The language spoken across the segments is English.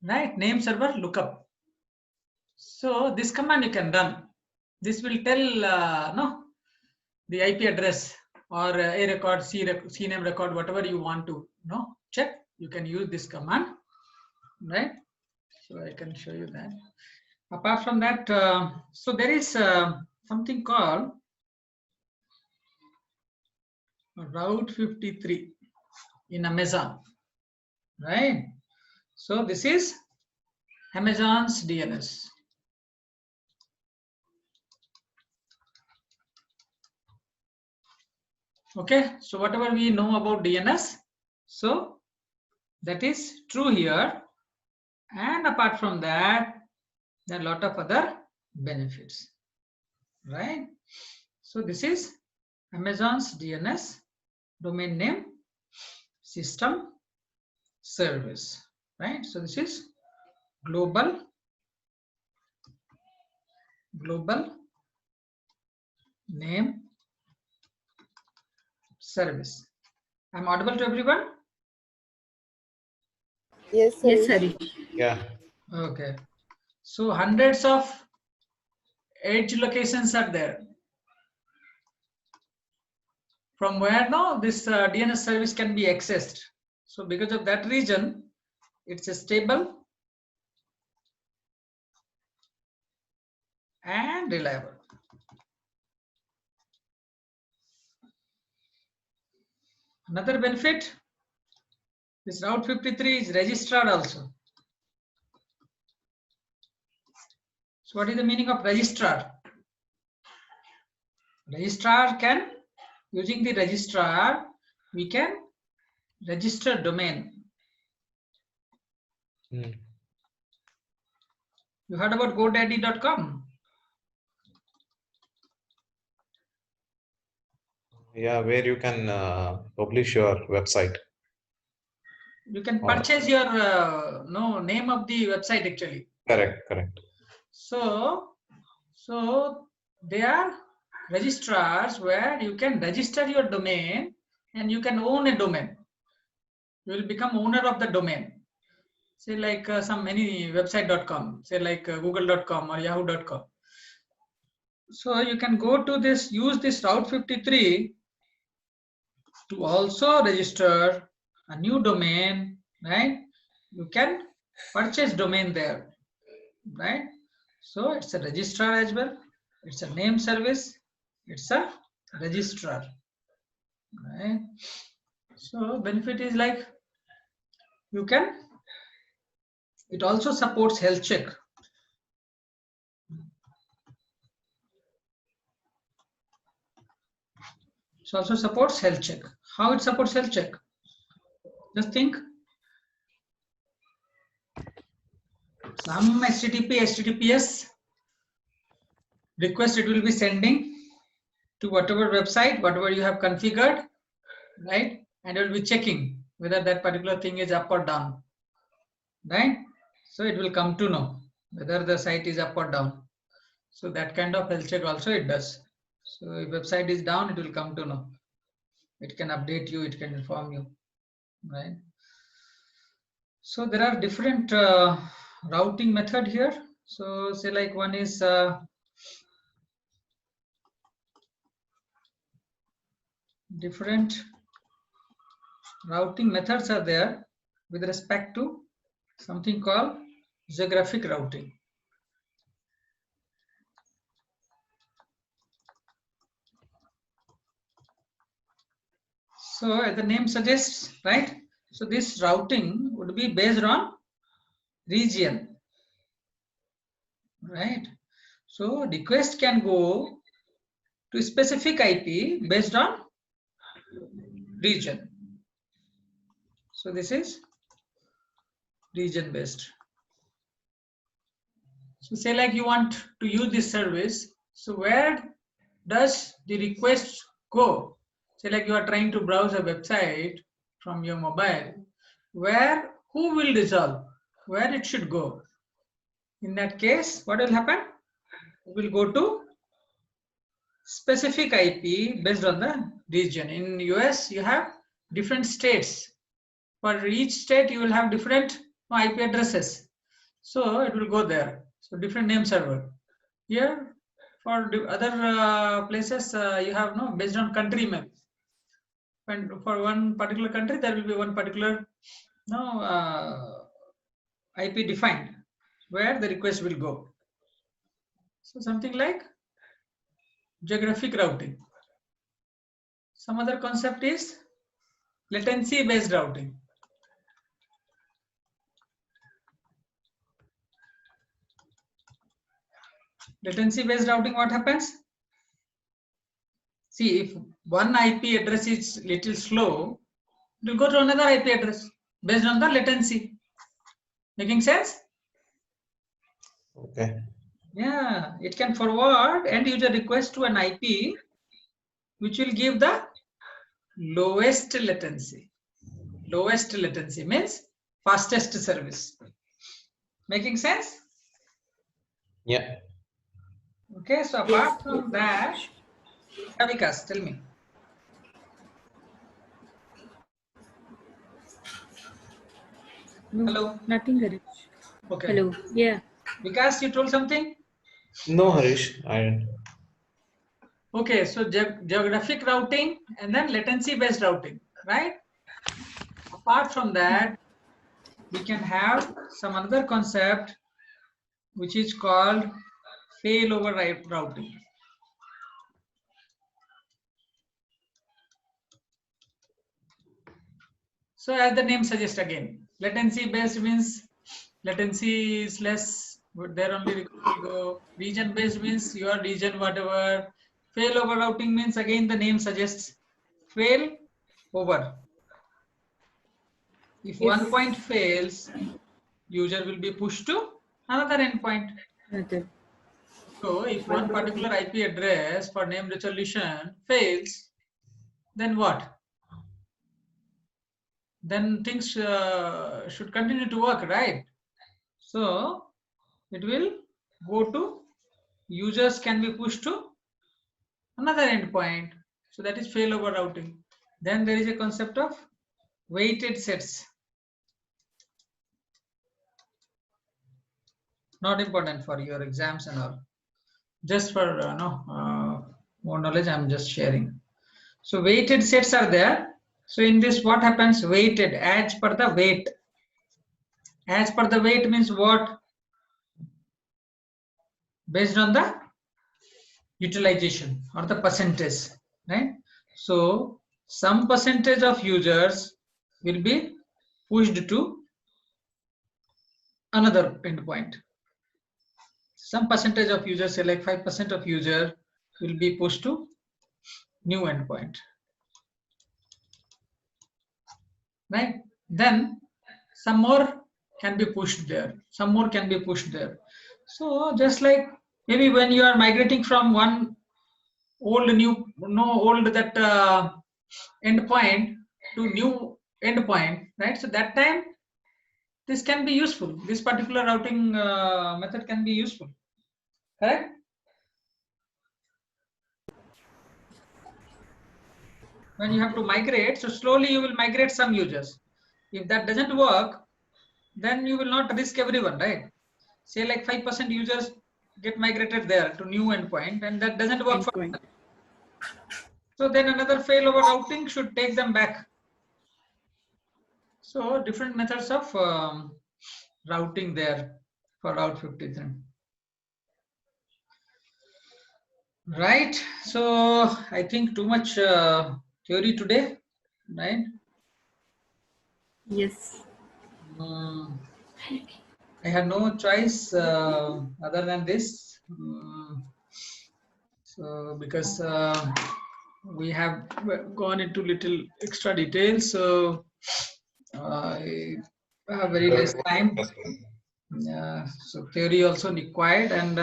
right? Name server lookup. So this command you can run. This will tell the IP address or A record, CNAME record, whatever you want to check. You can use this command, right? So I can show you that. Apart from that, so there is something called Route 53 in Amazon, right? So this is Amazon's DNS. Okay, so whatever we know about DNS, so that is true here. And apart from that, there are a lot of other benefits, right? So this is Amazon's DNS, domain name system service, right? So this is global name service. I'm audible to everyone? Yes, sir. Yes, Hari. Yeah. Okay. So hundreds of edge locations are there. From where now this DNS service can be accessed. So because of that reason, it's a stable and reliable. Another benefit, this Route 53 is registered also. So what is the meaning of registrar? Registrar can, using the registrar, we can register domain. Mm. You heard about GoDaddy.com? Yeah, where you can publish your website. You can purchase your name of the website actually. Correct, correct. So they are registrars where you can register your domain and you can own a domain. You will become owner of the domain. Say like any website.com, say like google.com or yahoo.com. So you can go to this, use this Route 53 to also register a new domain, right? You can purchase domain there, right? So it's a registrar as well. It's a name service. It's a registrar, right? So benefit is like you can, it also supports health check. It also supports health check. How it supports health check? Just think. Some HTTPS request it will be sending to whatever website, whatever you have configured, right? And it will be checking whether that particular thing is up or down, right? So it will come to know whether the site is up or down. So that kind of health check also it does. So if website is down, it will come to know. It can update you, it can inform you, right? So there are different routing method here. So say like one is different routing methods are there with respect to something called geographic routing. So as the name suggests, right? So this routing would be based on region, right? So request can go to specific IP based on region. So this is region based. So say like you want to use this service. So where does the request go? Say like you are trying to browse a website from your mobile. Who will resolve where it should go? In that case, what will happen? It will go to specific IP based on the region. In US, you have different states. For each state, you will have different IP addresses. So it will go there. So different name server. Here for other places you have no based on country map. And for one particular country there will be one particular IP defined where the request will go. So something like geographic routing. Some other concept is latency based routing. Latency based routing, what happens? See, if one IP address is little slow, it will go to another IP address based on the latency. Making sense? Okay. Yeah, it can forward end user request to an IP which will give the lowest latency. Lowest latency means fastest service. Making sense? Yeah. Okay, so apart from that, Vikas, tell me. No, Hello. nothing, Harish. Okay. Hello. Yeah. Vikas, you told something? No, Harish, I didn't. Okay, so geographic routing and then latency based routing, right? Apart from that, we can have some other concept which is called failover routing. So as the name suggests again, latency based means latency is less, but there only will go. Region based means your region, whatever. Failover routing means again the name suggests fail over. If one point fails, user will be pushed to another endpoint. Nothing. So if one particular IP address for name resolution fails, then what? Then things should continue to work, right? So it will go to users can be pushed to another endpoint. So that is failover routing. Then there is a concept of weighted sets. Not important for your exams and all. Just for more knowledge, I'm just sharing. So weighted sets are there. So in this, what happens? Weighted as per the weight. As per the weight means what? Based on the utilization or the percentage, right? So some percentage of users will be pushed to another endpoint. Some percentage of users, say like 5% of user, will be pushed to new endpoint, right? Then some more can be pushed there, some more can be pushed there. So just like maybe when you are migrating from one old that endpoint to new endpoint, right? So that time this can be useful. This particular routing method can be useful, correct? When you have to migrate, so slowly you will migrate some users. If that doesn't work, then you will not risk everyone, right? Say like 5% users get migrated there to new endpoint and that doesn't work for them. So then another failover routing should take them back. So different methods of routing there for Route 53. Right. So I think too much theory today, right? Yes. I had no choice other than this. So because we have gone into little extra details, so I have very less time. So theory also required, and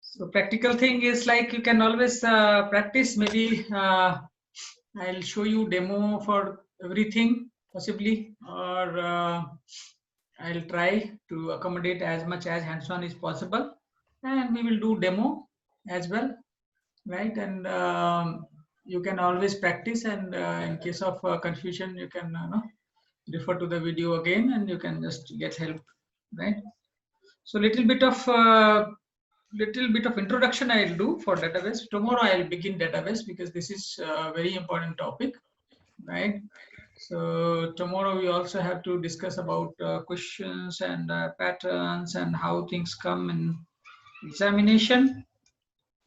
so practical thing is like you can always practice. Maybe I'll show you demo for everything possibly, or I'll try to accommodate as much as hands-on is possible, and we will do demo as well, right? And you can always practice, and in case of confusion, you can refer to the video again, and you can just get help right? So little bit of introduction I'll do for database. Tomorrow I'll begin database because this is a very important topic, right? So tomorrow we also have to discuss about questions and patterns and how things come in examination,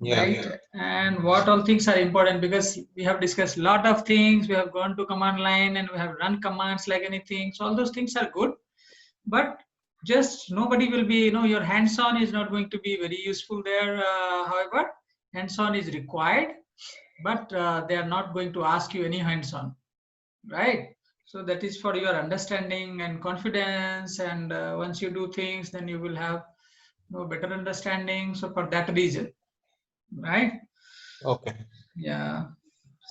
Yeah. right? And what all things are important, because we have discussed a lot of things. We have gone to command line and we have run commands like anything. So all those things are good, but just nobody will be, your hands-on is not going to be very useful there. However, hands-on is required, but they are not going to ask you any hands-on, right? So that is for your understanding and confidence, and once you do things, then you will have better understanding. So for that reason, right? Okay. Yeah.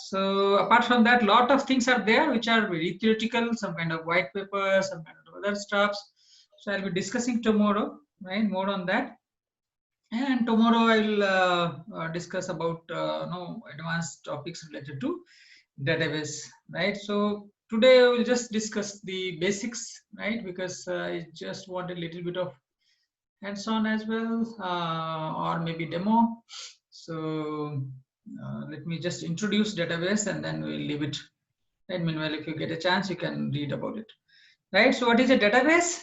So apart from that, lot of things are there which are very theoretical, some kind of white paper, some kind of other stuffs. So I'll be discussing tomorrow, right? More on that. And tomorrow I'll discuss about advanced topics related to database, right? So today we'll just discuss the basics, right? Because I just want a little bit of hands-on as well, or maybe demo. So let me just introduce database and then we'll leave it. And meanwhile, if you get a chance, you can read about it, right? So what is a database?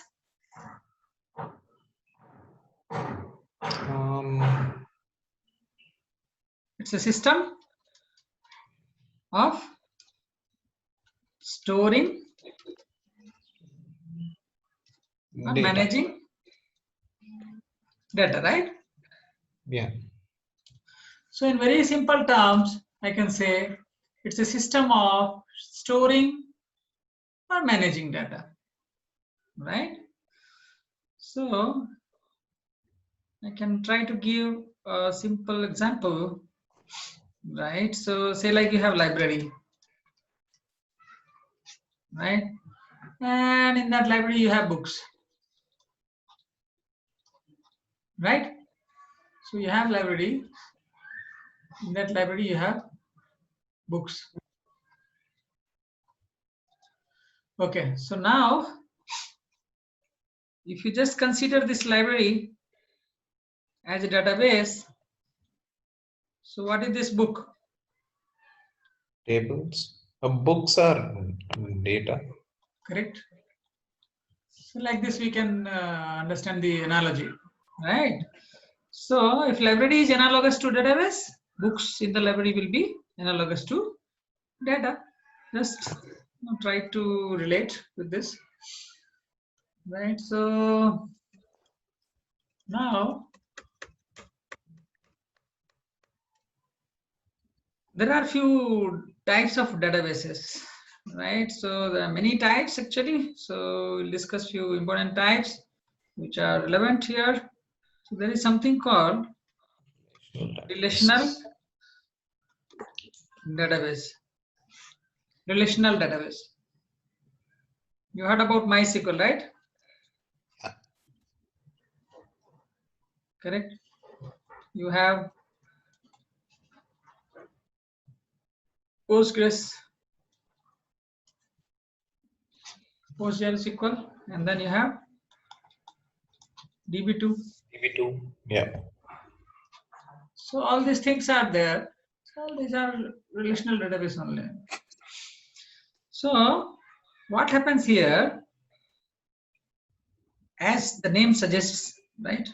It's a system of storing or Data. managing data, right? Yeah. So in very simple terms, I can say it's a system of storing or managing data, right? So I can try to give a simple example, right? So say like you have library, right? And in that library you have books, right? So you have library. In that library you have books. Okay, so now if you just consider this library as a database, so what is this book? Tables. Books are data. Correct. So like this we can understand the analogy, right? So if library is analogous to database, books in the library will be analogous to data. Just try to relate with this, right? So now there are few types of databases, right? So there are many types actually. So we'll discuss few important types which are relevant here. So there is something called relational database. Relational database. You heard about MySQL, right? Correct. You have PostgreSQL, and then you have DB2. DB2. Yeah. So all these things are there. So all these are relational database only. So what happens here, as the name suggests, right?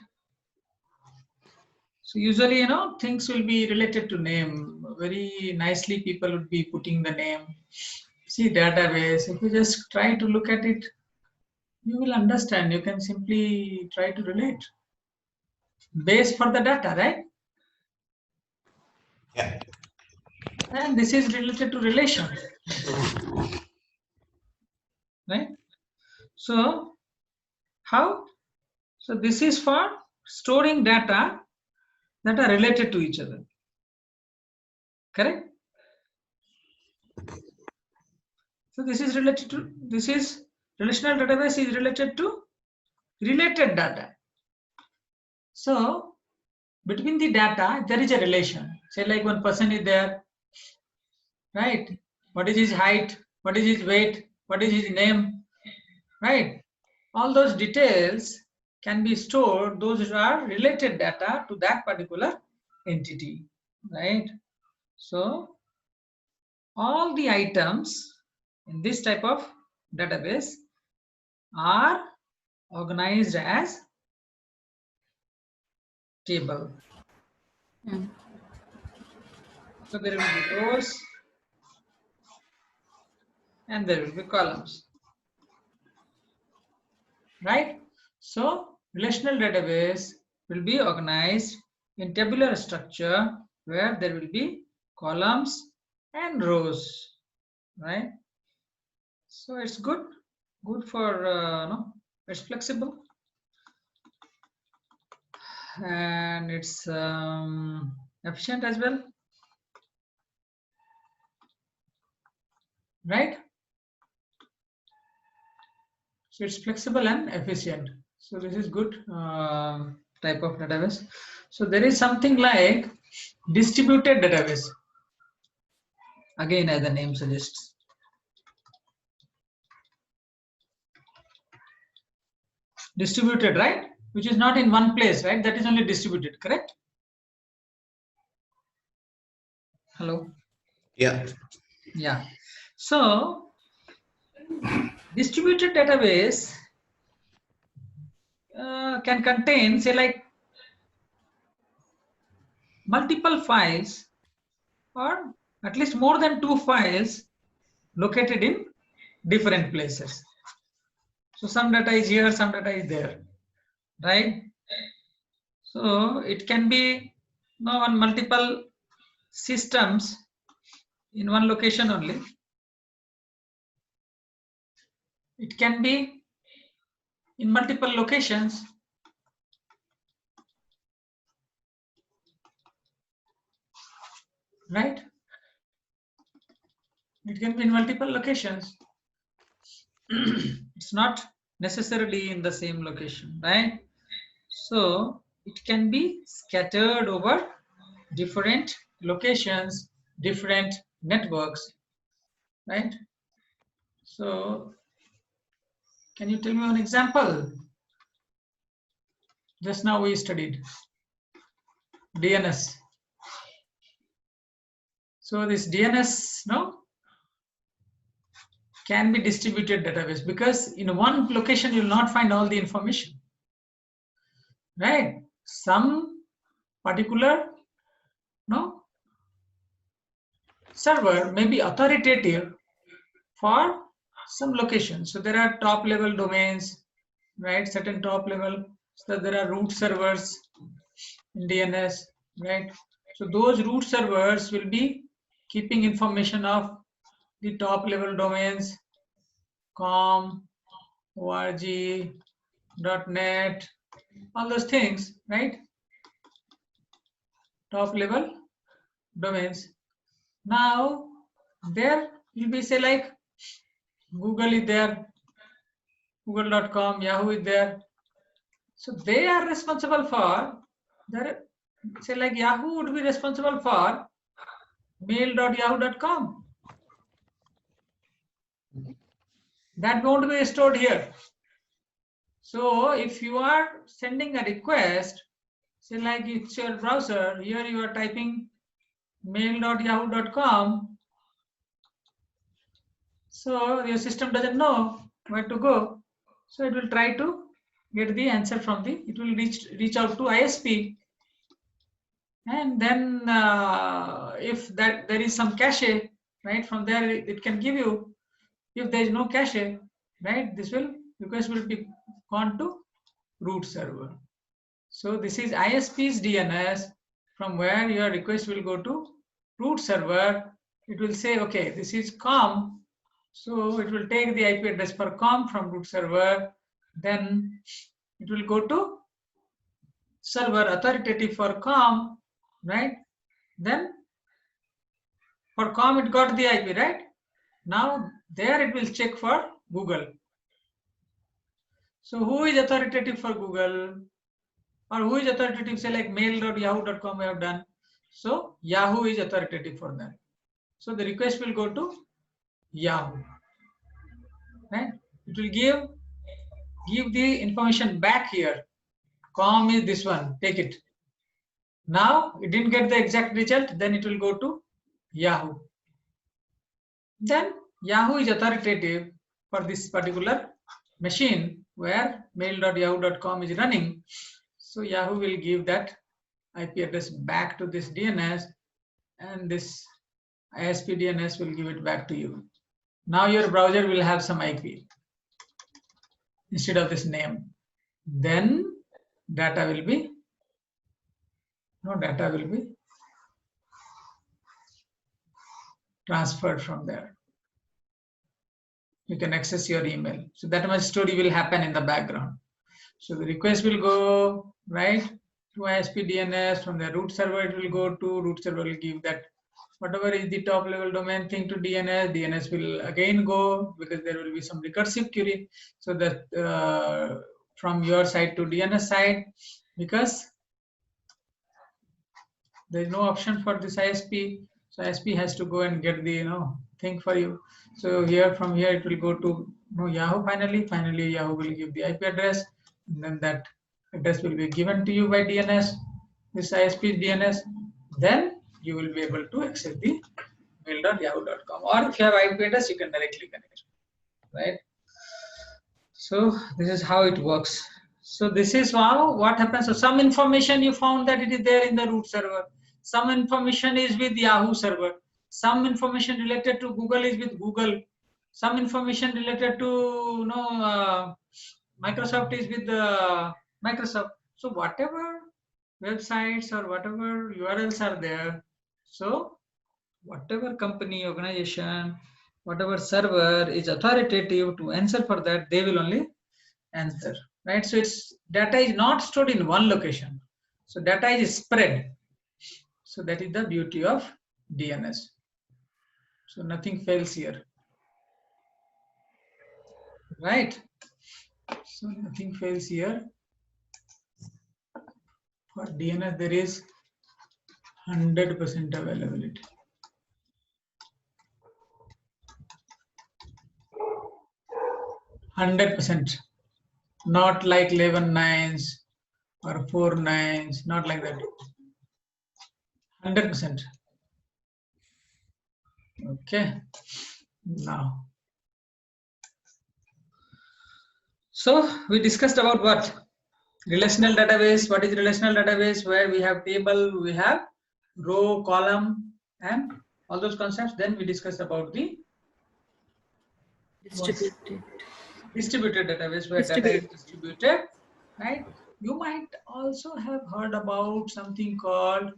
So usually, things will be related to name. Very nicely, people would be putting the name. See, database, if you just try to look at it, you will understand. You can simply try to relate. Base for the data, right? Yeah. And this is related to relation, right? So how? So this is for storing data that are related to each other, correct? So this is related to, this is relational database is related to related data. So between the data, there is a relation. Say like one person is there, right? What is his height? What is his weight? What is his name? Right? All those details can be stored, those are related data to that particular entity, right? So all the items in this type of database are organized as table. So there will be rows and there will be columns, right? So relational database will be organized in tabular structure where there will be columns and rows, right? So it's good for no, it's flexible and it's efficient as well, right? So it's flexible and efficient. So this is good type of database. So there is something like distributed database. Again, as the name suggests. Distributed, right? Which is not in one place, right? That is only distributed, correct? Hello? Yeah. Yeah. So distributed database can contain, say, like multiple files or at least more than 2 files located in different places. So some data is here, some data is there, right? So it can be now on multiple systems in one location only. It can be in multiple locations. Right? It can be in multiple locations. It's not necessarily in the same location, right? So it can be scattered over different locations, different networks, right? So can you tell me an example? Just now we studied DNS. So this DNS, no, can be distributed database because in one location you will not find all the information, right? Some particular server may be authoritative for some location. So there are top level domains, right? Certain top level. So there are root servers in DNS, right? So those root servers will be keeping information of the top level domains, com, org, .net, all those things, right? Top level domains. Now there will be, say, like Google is there, google.com, Yahoo is there. So they are responsible for, say, like Yahoo would be responsible for mail.yahoo.com. That won't be stored here. So if you are sending a request, say like it's your browser, here you are typing mail.yahoo.com. So your system doesn't know where to go. So it will try to get the answer from it will reach out to ISP. And then if there is some cache, right, from there it can give you. If there is no cache, right, request will be gone to root server. So this is ISP's DNS, from where your request will go to root server. It will say, okay, this is com. So it will take the IP address for com from root server. Then it will go to server authoritative for com, right? Then for com it got the IP, right? Now there it will check for Google. So who is authoritative for Google, or who is authoritative, say like mail.yahoo.com we have done. So Yahoo is authoritative for that. So the request will go to Yahoo, right? It will give the information back here com is this one, take it. Now it didn't get the exact result, then it will go to Yahoo. Then Yahoo is authoritative for this particular machine where mail.yahoo.com is running. So Yahoo will give that IP address back to this DNS, and this ISP DNS will give it back to you. Now your browser will have some IP instead of this name. Then data will be transferred from there. You can access your email. So that much story will happen in the background. So the request will go right to ISP DNS. From the root server, it will go to root server, will give that whatever is the top level domain thing to DNS. DNS will again go because there will be some recursive query. So that from your side to DNS side, because there is no option for this ISP. So ISP has to go and get the thing for you. So here from here it will go to Yahoo finally. Finally Yahoo will give the IP address, and then that address will be given to you by DNS, this ISP DNS. Then you will be able to access the mail.yahoo.com, or if you have IP address, you can directly connect, right? So this is how it works. So this is how what happens. So some information you found that it is there in the root server. Some information is with Yahoo server. Some information related to Google is with Google. Some information related to Microsoft is with Microsoft. So whatever websites or whatever URLs are there, so whatever company, organization, whatever server is authoritative to answer for that, they will only answer, right? So its data is not stored in one location. So data is spread. So that is the beauty of DNS. So nothing fails here, right? So nothing fails here. For DNS, there is 100% availability. 100%, not like 11 nines or 4 nines, not like that. 100%. Okay. Now, so we discussed about what? Relational database. What is relational database? Where we have table, we have row, column, and all those concepts. Then we discussed about the distributed database, where data is distributed, right? You might also have heard about something called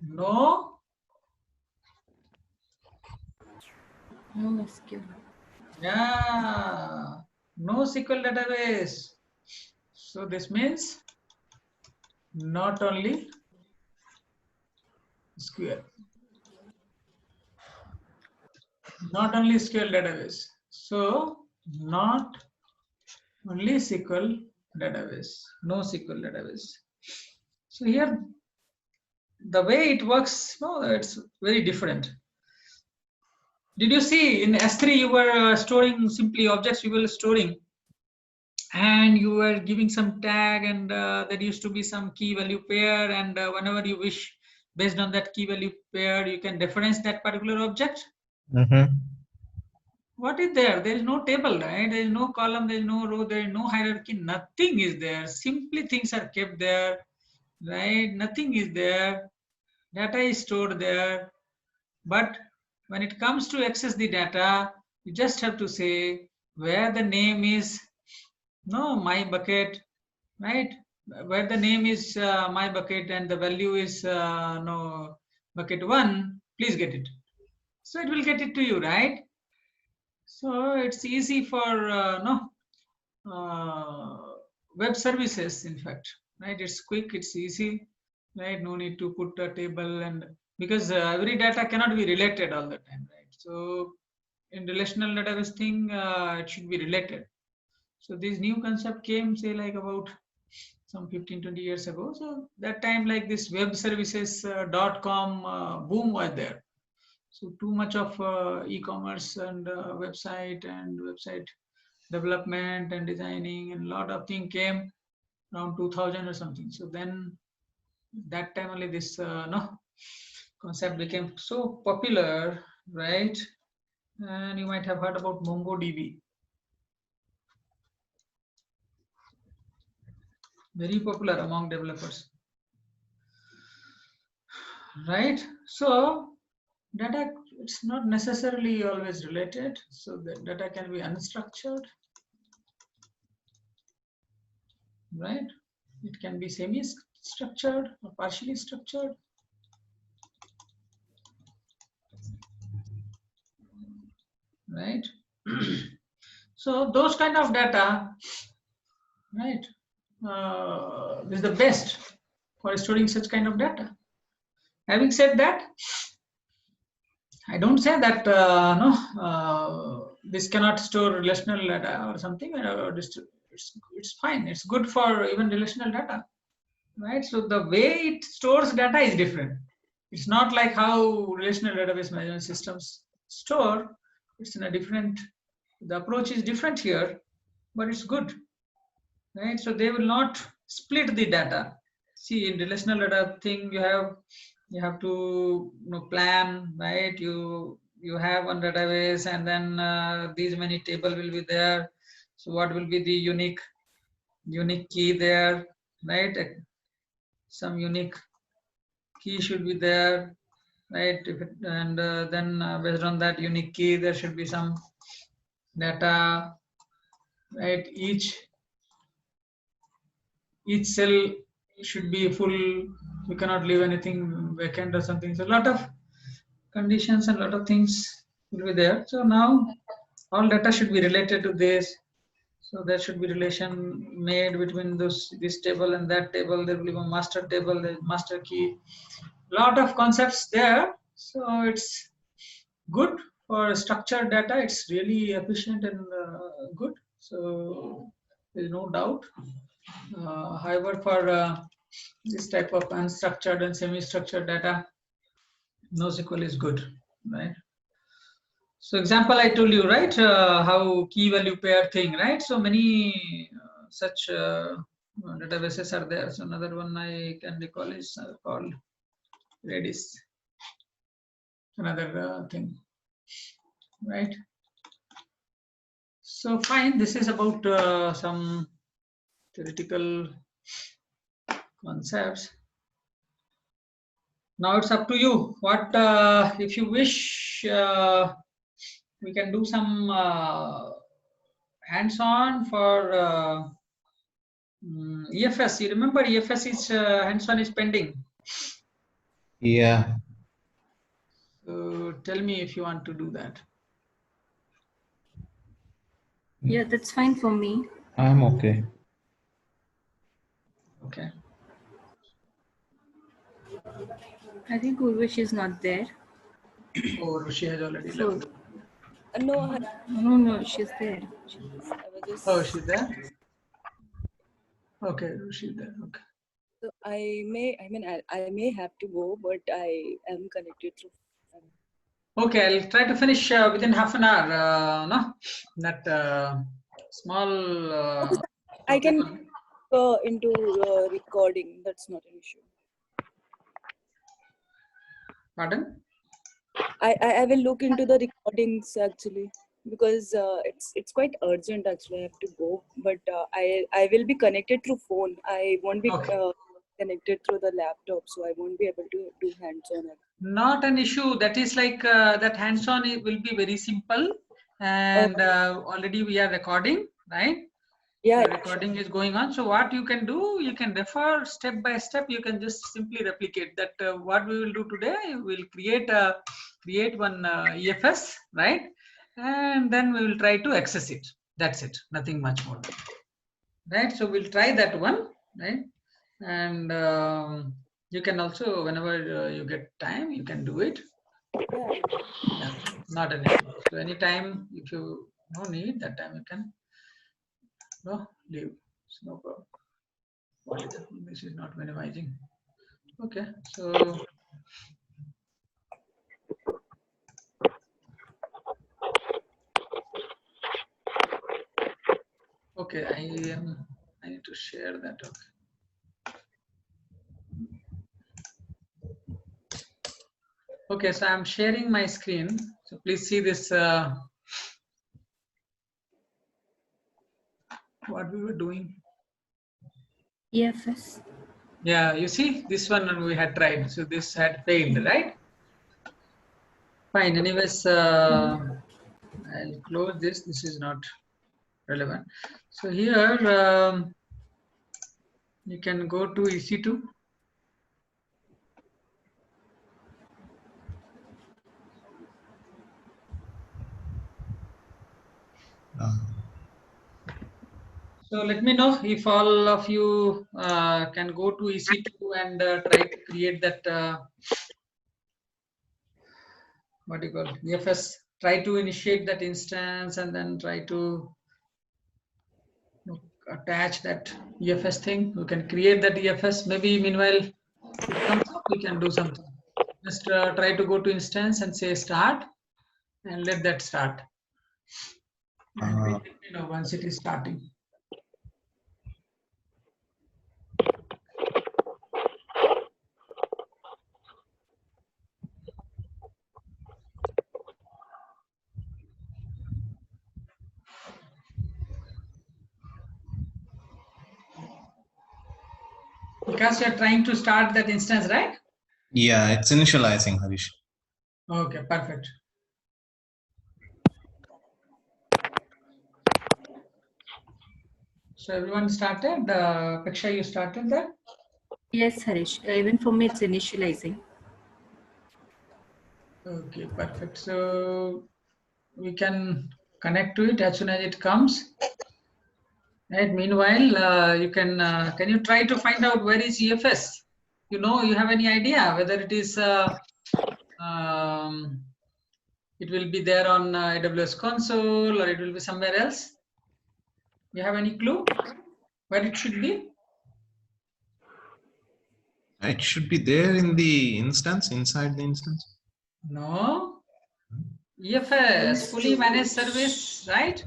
NoSQL. Yeah, NoSQL database. So this means not only SQL, not only SQL database. So not only SQL database, NoSQL database. So here, the way it works, it's very different. Did you see in S3 you were storing simply objects you were storing, and you were giving some tag, and there used to be some key value pair, and whenever you wish, based on that key value pair, you can reference that particular object. What is there? There is no table, right? There is no column, there is no row, there is no hierarchy, nothing is there. Simply things are kept there, right? Nothing is there. Data is stored there. But when it comes to access the data, you just have to say where the name is my bucket, right? Where the name is my bucket and the value is bucket 1, please get it. So it will get it to you, right? So it's easy for web services, in fact, right? It's quick, it's easy, right? No need to put a table, and because every data cannot be related all the time, right? So in relational database thing, it should be related. So this new concept came, say, like about some 15-20 years ago. So that time, like this web services .com boom was there. So too much of e-commerce and website development and designing and a lot of things came. around 2000 or something. So then that time only this concept became so popular, right? And you might have heard about MongoDB. Very popular among developers, right? So data, it's not necessarily always related. So the data can be unstructured, right? It can be semi-structured or partially structured. Right? So those kind of data, right, is the best for storing such kind of data. Having said that, I don't say that this cannot store relational data or something. It's fine. It's good for even relational data, right? So the way it stores data is different. It's not like how relational database management systems store. It's in a different. The approach is different here, but it's good, right? So they will not split the data. See, in relational data thing, you have to plan, right? You have one database, and then these many table will be there. So what will be the unique key there, right? Some unique key should be there, right? And then based on that unique key, there should be some data, right? Each cell should be full. You cannot leave anything vacant or something. So a lot of conditions and a lot of things will be there. So now all data should be related to this. So there should be relation made between this table and that table. There will be a master table, the master key. Lot of concepts there. So it's good for structured data. It's really efficient and good. So there's no doubt. However, for this type of unstructured and semi-structured data, NoSQL is good, right? So example I told you, right, how key value pair thing, right? So many such databases are there. So another one I can recall is called Redis, another thing, right? So fine, this is about some theoretical concepts. Now it's up to you. What if you wish, we can do some hands-on for EFS. You remember EFS is hands-on is pending. Yeah. So tell me if you want to do that. Yeah, that's fine for me. I'm okay. Okay. I think Urvashi is not there. Oh, she has already So, left. No, no, she's there. I was just. Oh, she's there. Okay, she's there. Okay. So I may have to go, but I am connected through. Okay, I'll try to finish within half an hour. No, that small. I can topic. go into recording. That's not an issue. Pardon? I will look into the recordings actually, because it's quite urgent actually. I have to go, but I will be connected through phone. I won't be Okay. connected through the laptop, so I won't be able to do hands-on. Not an issue. That is like that hands-on will be very simple, and already we are recording, right? Yeah, The recording is going on. So what you can do, you can refer step by step. You can just simply replicate that. What we will do today, we'll create one EFS, right? And then we will try to access it. That's it. Nothing much more, right? So we'll try that one, right? And you can also, whenever you get time, you can do it. Yeah, not an issue. So anytime, if you no need that time, you can leave. It's no problem. This is not minimizing. Okay, so okay, I need to share that. Okay. Okay, so I'm sharing my screen. So please see this. What we were doing. EFS. Yeah, you see, this one we had tried. So this had failed, right? Fine. Anyways, I'll close this. This is not relevant. So here you can go to EC2. So let me know if all of you can go to EC2 and try to create that, what do you call, EFS, try to initiate that instance and then try to attach that EFS thing. You can create that EFS. Maybe meanwhile it comes up, we can do something. Just try to go to instance and say start and let that start. And please let me know once it is starting. Because you're trying to start that instance, right? Yeah, it's initializing, Harish. Okay, perfect. So everyone started. Paksha, you started that? Yes, Harish. Even for me, it's initializing. Okay, perfect. So we can connect to it as soon as it comes. Right. Meanwhile, you can you try to find out where is EFS? You know, you have any idea whether it is it will be there on AWS console or it will be somewhere else? You have any clue where it should be? It should be there in the instance, inside the instance. No. EFS, fully managed service, right?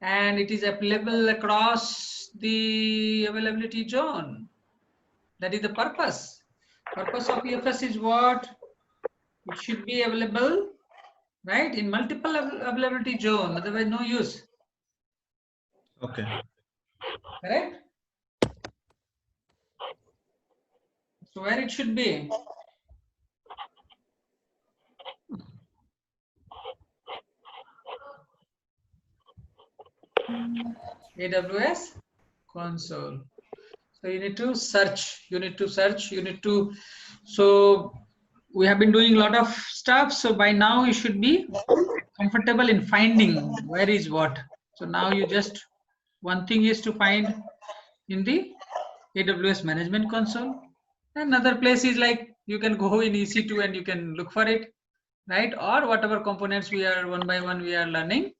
And it is available across the availability zone. That is the purpose. Purpose of EFS is what? It should be available, right, in multiple availability zone, otherwise no use. Okay. Correct? So where it should be? AWS console. So you need to search, so we have been doing a lot of stuff. So by now you should be comfortable in finding where is what. So now you just, one thing is to find in the AWS management console. Another place is like you can go in EC2 and you can look for it, right? Or whatever components we are one by one we are learning,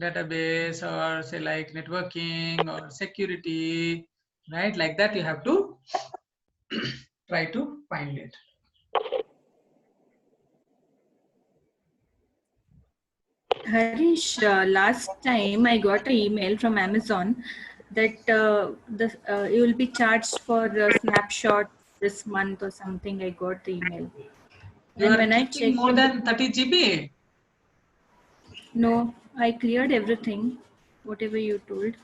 database or say like networking or security, right? Like that you have to try to find it. Harish, last time I got an email from Amazon that you will be charged for a snapshot this month or something. I got the email. You And are when I keeping checked, more than 30 GB. no, I cleared everything, whatever you told.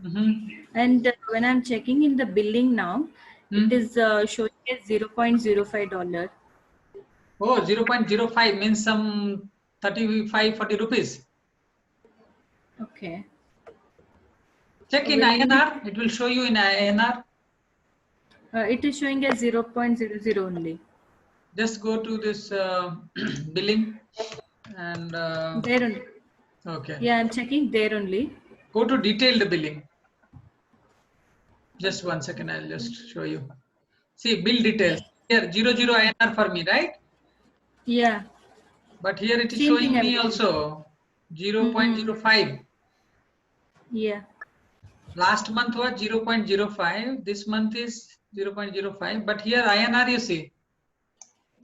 Mm-hmm. And when I'm checking in the billing now, it is showing as $0.05. Oh, 0.05 means some 35-40 rupees. Okay. Check in Will it be- INR, it will show you in INR. It is showing as 0.00 only. Just go to this billing and There only. okay. Yeah, I'm checking there only. Go to detailed billing. Just 1 second, I'll just show you. See, bill details. Here, 00 INR for me, right? Yeah. But here it is Same thing showing I'm me getting. also 0.05. Yeah. Last month was 0.05. This month is 0.05. But here INR you see.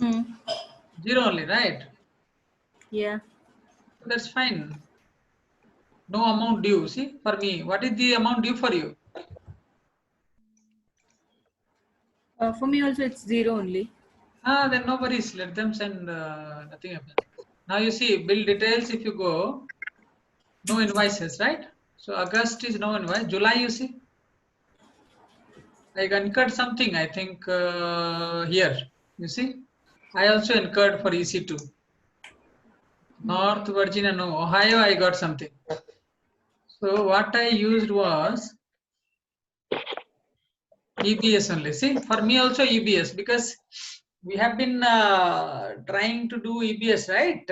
Hmm. 0 only, right? Yeah. That's fine. No amount due. See, for me, what is the amount due for you? For me also it's 0 only. Then no worries. Let them send. Nothing happens. Now you see bill details. If you go, no invoices, right? So August is no invoice. July, you see, I incurred something. I think here. You see, I also incurred for EC2. North Virginia, no. Ohio, I got something. So what I used was EBS only. See, for me also EBS, because we have been trying to do EBS, right?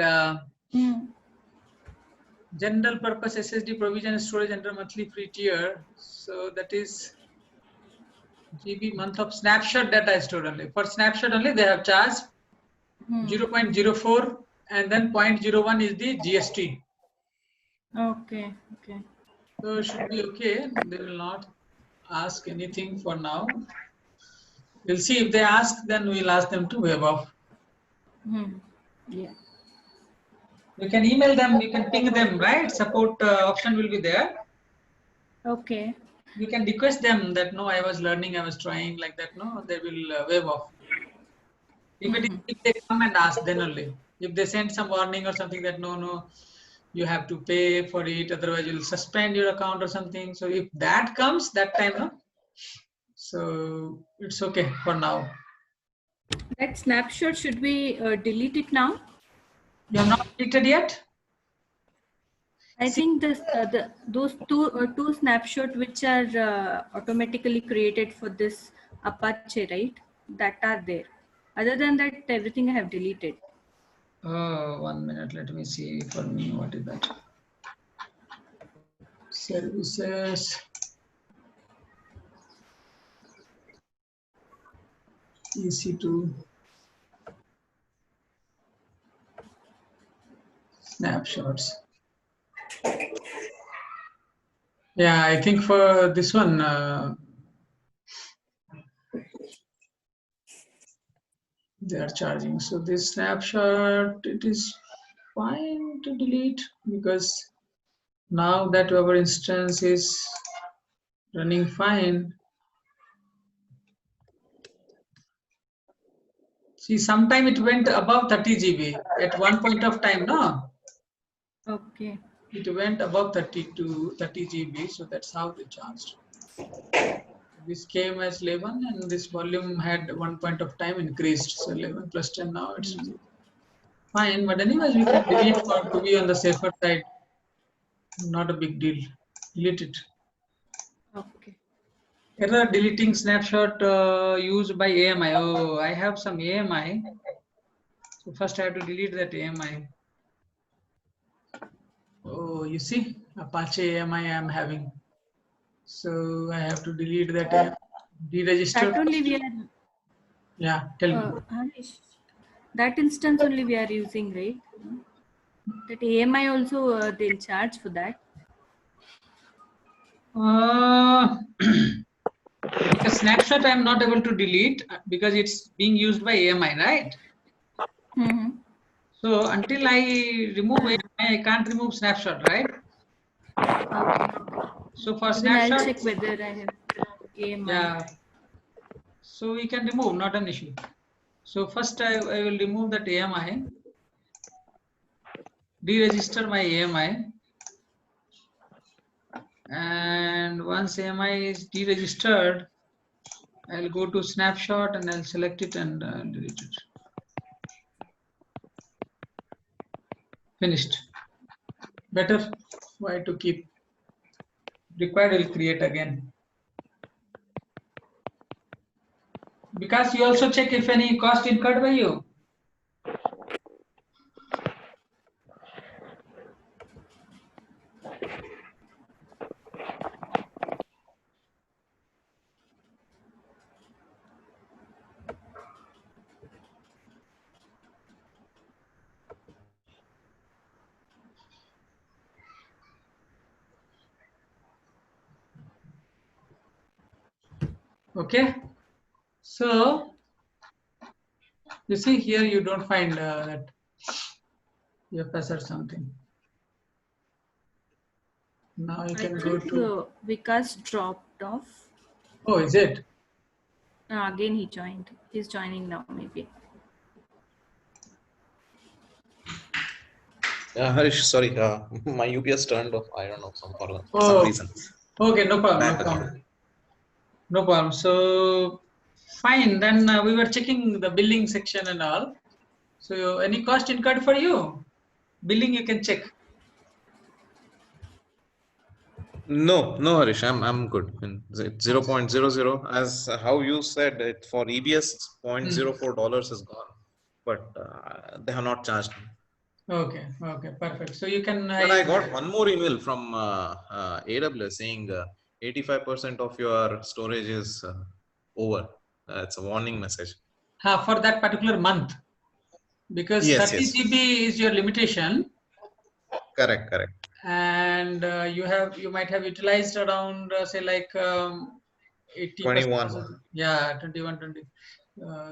General purpose SSD provision storage under monthly free tier. So that is GB month of snapshot data I stored only. For snapshot only, they have charged 0.04 and then 0.01 is the GST. Okay. So it should be okay. They will not ask anything for now. We'll see if they ask, then we'll ask them to waive off. Yeah. You can email them, you can ping them, right? Support option will be there. Okay. You can request them that no, I was learning, I was trying, like that. No, they will waive off. If they come and ask, then only. If they send some warning or something that no, you have to pay for it, otherwise you'll suspend your account or something. So if that comes, that time, no. So it's okay for now. That snapshot, should we delete it now? You have not deleted yet? I think those two snapshot which are automatically created for this Apache, right? That are there. Other than that, everything I have deleted. Oh, 1 minute. Let me see for me. What is that? Services. EC2. Snapshots. Yeah, I think for this one, they are charging. So this snapshot, it is fine to delete because now that our instance is running fine. See, sometime it went above 30 GB at one point of time, no? Okay. It went above 30 GB, so that's how they charged. This came as 11 and this volume had one point of time increased. So 11 plus 10 now it's fine. But anyways, we can delete for to be on the safer side. Not a big deal. Delete it. Okay. Error deleting snapshot used by AMI. Oh, I have some AMI. So first I have to delete that AMI. Oh, you see, Apache AMI I am having. So I have to delete that AMI. Deregister. That only we are. Yeah, tell me. Harish, that instance only we are using, right? That AMI also they'll charge for that. Because snapshot I am not able to delete because it's being used by AMI, right? So until I remove AMI, I can't remove snapshot, right? So for Even snapshot, I'll check whether I have AMI. yeah. So we can remove, not an issue. So first I will remove that AMI, deregister my AMI, and once AMI is deregistered, I'll go to snapshot and I'll select it and delete it. Finished. Better. Why to keep? Required will create again. Because you also check if any cost incurred by you. Okay. So you see here you don't find that EFS or something. Now you I can go think to. Vikas dropped off. Oh, is it? Again, he joined. He's joining now, maybe. Harish, sorry, my UPS turned off. I don't know, for some Oh, reason. okay, no problem, no Back again. problem. No problem. So, fine. Then we were checking the billing section and all. So, any cost incurred for you? Billing you can check. No, Harish, I'm good. It's 0.00 as how you said it for EBS, $0.04 is gone, but they have not charged me. Okay, okay, perfect. So you can. But I got one more email from AWS saying 85% of your storage is over. It's a warning message. For that particular month, because Yes, 30 yes. GB is your limitation, Correct. and you might have utilized around say like 80%. 21. Yeah, 21, 20.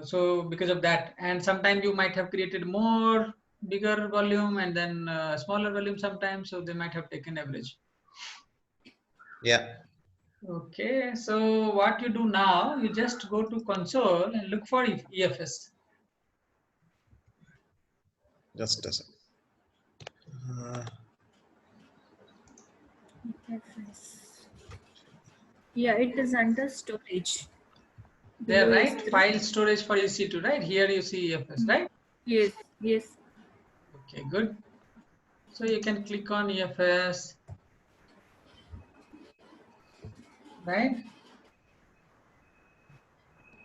So because of that, and sometimes you might have created more bigger volume and then smaller volume sometimes, so they might have taken average. Yeah. Okay, so what you do now, you just go to console and look for EFS. Just a second. Yeah, it is under storage. There, Below right? S3. File storage for EC2, right? Here you see EFS, right? Yes, yes. Okay, good. So you can click on EFS, right?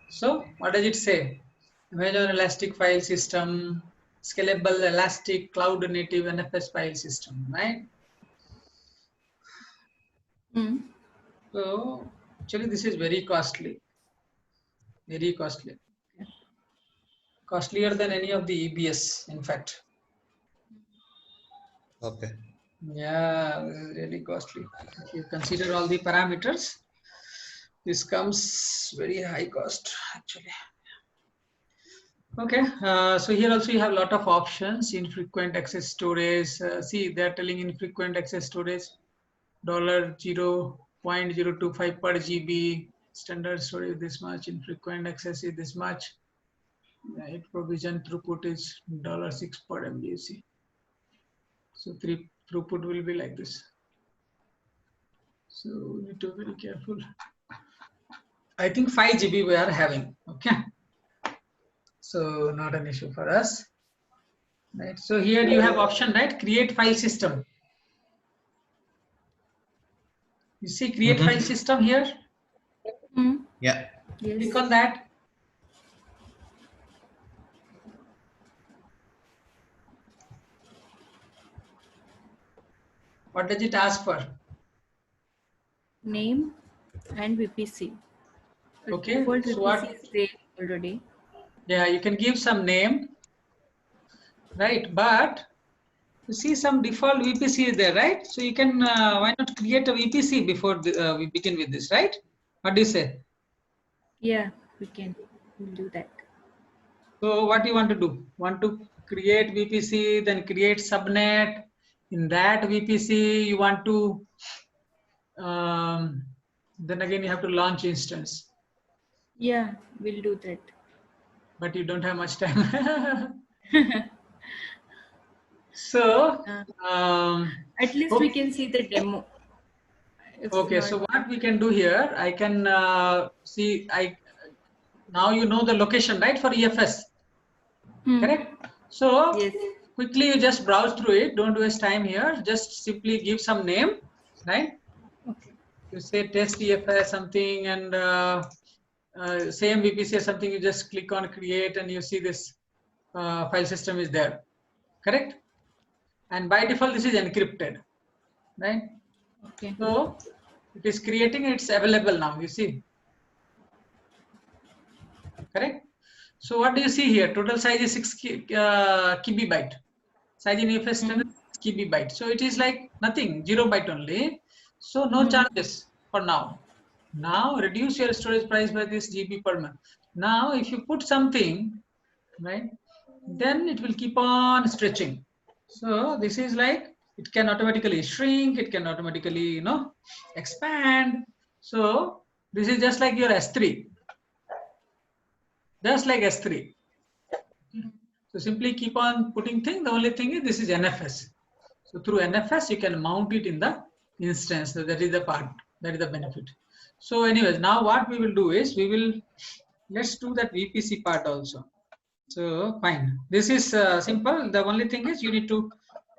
So what does it say? Amazon Elastic File System, Scalable Elastic Cloud Native NFS File System, right? So actually this is very costly, very costly. Costlier than any of the EBS, in fact. Okay. Yeah, this is really costly. If you consider all the parameters, this comes very high cost actually. Okay, so here also you have a lot of options. Infrequent access storage. See, they're telling infrequent access storage $0.025 per GB. Standard storage this much. Infrequent access is this much. It provision throughput is $6 per MBUC. So throughput will be like this. So we need to be very careful. I think 5 GB we are having. Okay. So not an issue for us. Right. So here you have option, right? Create file system. You see create file system here. Yeah. Yes. Click on that. What does it ask for? Name and VPC. Okay. Default So VPC what? is there already. Yeah, you can give some name, right? But you see some default VPC is there, right? So you can why not create a VPC before we begin with this, right? What do you say? Yeah, we'll do that. So what do you want to do? Want to create VPC, then create subnet. In that VPC, you want to, then again, you have to launch instance. Yeah, we'll do that. But you don't have much time. So, at least we can see the demo. Okay, so what we can do here, I can see, now you know the location, right, for EFS, correct? So yes. quickly you just browse through it, don't waste time here, just simply give some name, right? Okay. You say test EFS something and same VPC or something, you just click on create and you see this file system is there, correct? And by default, this is encrypted, right? Okay. So it is creating, it's available now, you see. Correct. So what do you see here? Total size is 6 KB. Size in EFS standard is KB. So it is like nothing, 0 byte only. So no charges for now. Now reduce your storage price by this GB per month. Now if you put something, right, then it will keep on stretching. So this is like It can automatically shrink, it can automatically, expand. So this is just like your S3. Just like S3. So simply keep on putting things. The only thing is this is NFS. So through NFS, you can mount it in the instance. So that is the part, that is the benefit. So anyways, now what we will do is let's do that VPC part also. So fine. This is simple. The only thing is you need to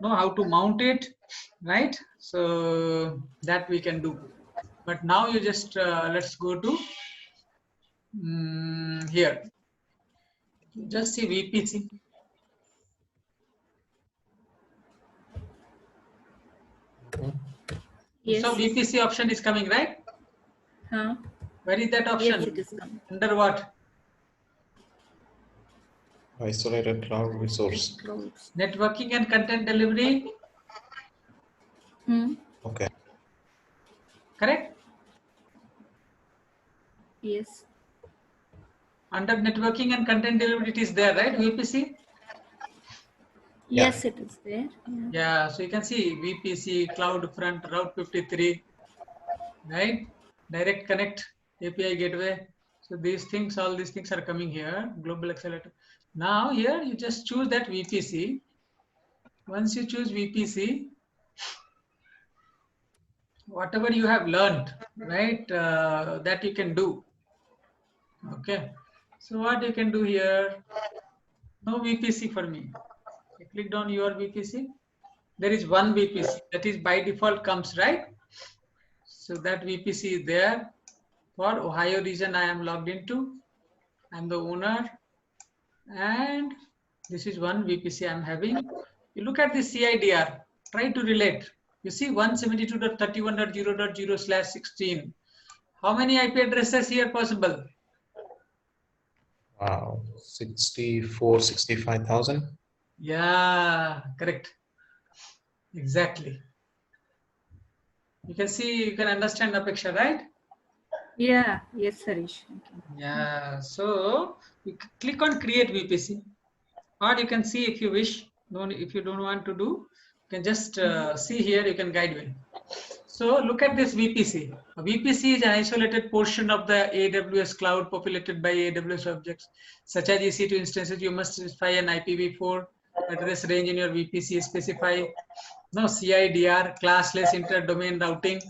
know how to mount it, right? So that we can do. But now you just let's go to here. Just see VPC. Yes. So VPC option is coming, right? Huh? Where is that option? Yes, it is coming. Under what? Isolated cloud resource. Clouds. Networking and content delivery. Okay. Correct? Yes. Under networking and content delivery, it is there, right? VPC. Yeah. Yes, it is there. Yeah. Yeah. So you can see VPC, CloudFront, Route 53, right? Direct Connect, API Gateway. So these things, all these things are coming here. Global Accelerator. Now here you just choose that VPC. Once you choose VPC, whatever you have learned, right, that you can do. Okay. So what you can do here? No VPC for me. I clicked on your VPC. There is one VPC that is by default comes, right? So that VPC is there. For Ohio region, I am logged into. I'm the owner. And this is one VPC I'm having. You look at the CIDR, try to relate. You see 172.31.0.0/16. How many IP addresses here possible? Wow. 65,000. Yeah, correct. Exactly. You can see, you can understand the picture, right? Yeah. Yes, Harish. Okay. Yeah. So you click on create VPC, or you can see if you wish. If you don't want to do, you can just see here. You can guide me. So look at this VPC. A VPC is an isolated portion of the AWS cloud populated by AWS objects, such as EC2 instances. You must specify an IPv4 address range in your VPC. Specify CIDR, classless inter-domain routing,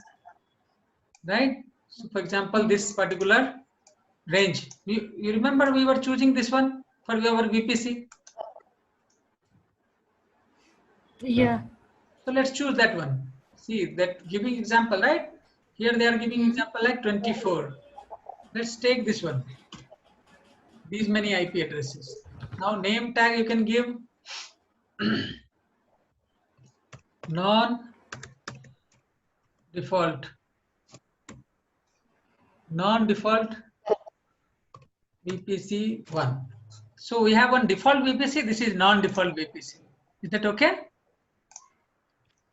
right? So for example, this particular range, you remember we were choosing this one for our VPC. Yeah. So let's choose that one. See that giving example, right? Here they are giving example like 24. Let's take this one. These many IP addresses. Now name tag you can give non-default VPC 1. So we have one default VPC. This is non-default VPC. Is that okay?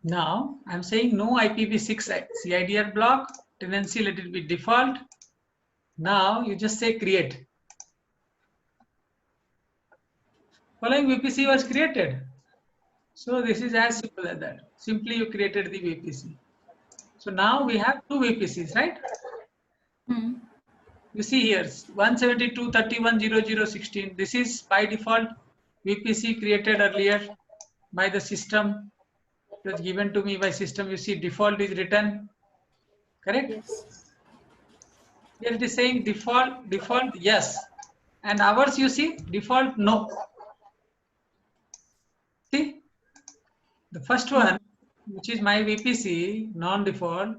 Now I'm saying no IPv6 CIDR block, tenancy, let it be default. Now you just say create. Following VPC was created. So this is as simple as that. Simply you created the VPC. So now we have two VPCs, right? You see here 172.31.0.0/16. This is by default VPC created earlier by the system. It was given to me by system. You see default is written, correct? Yes. Here it is saying default yes, and ours you see default no. See the first one, which is my VPC non-default.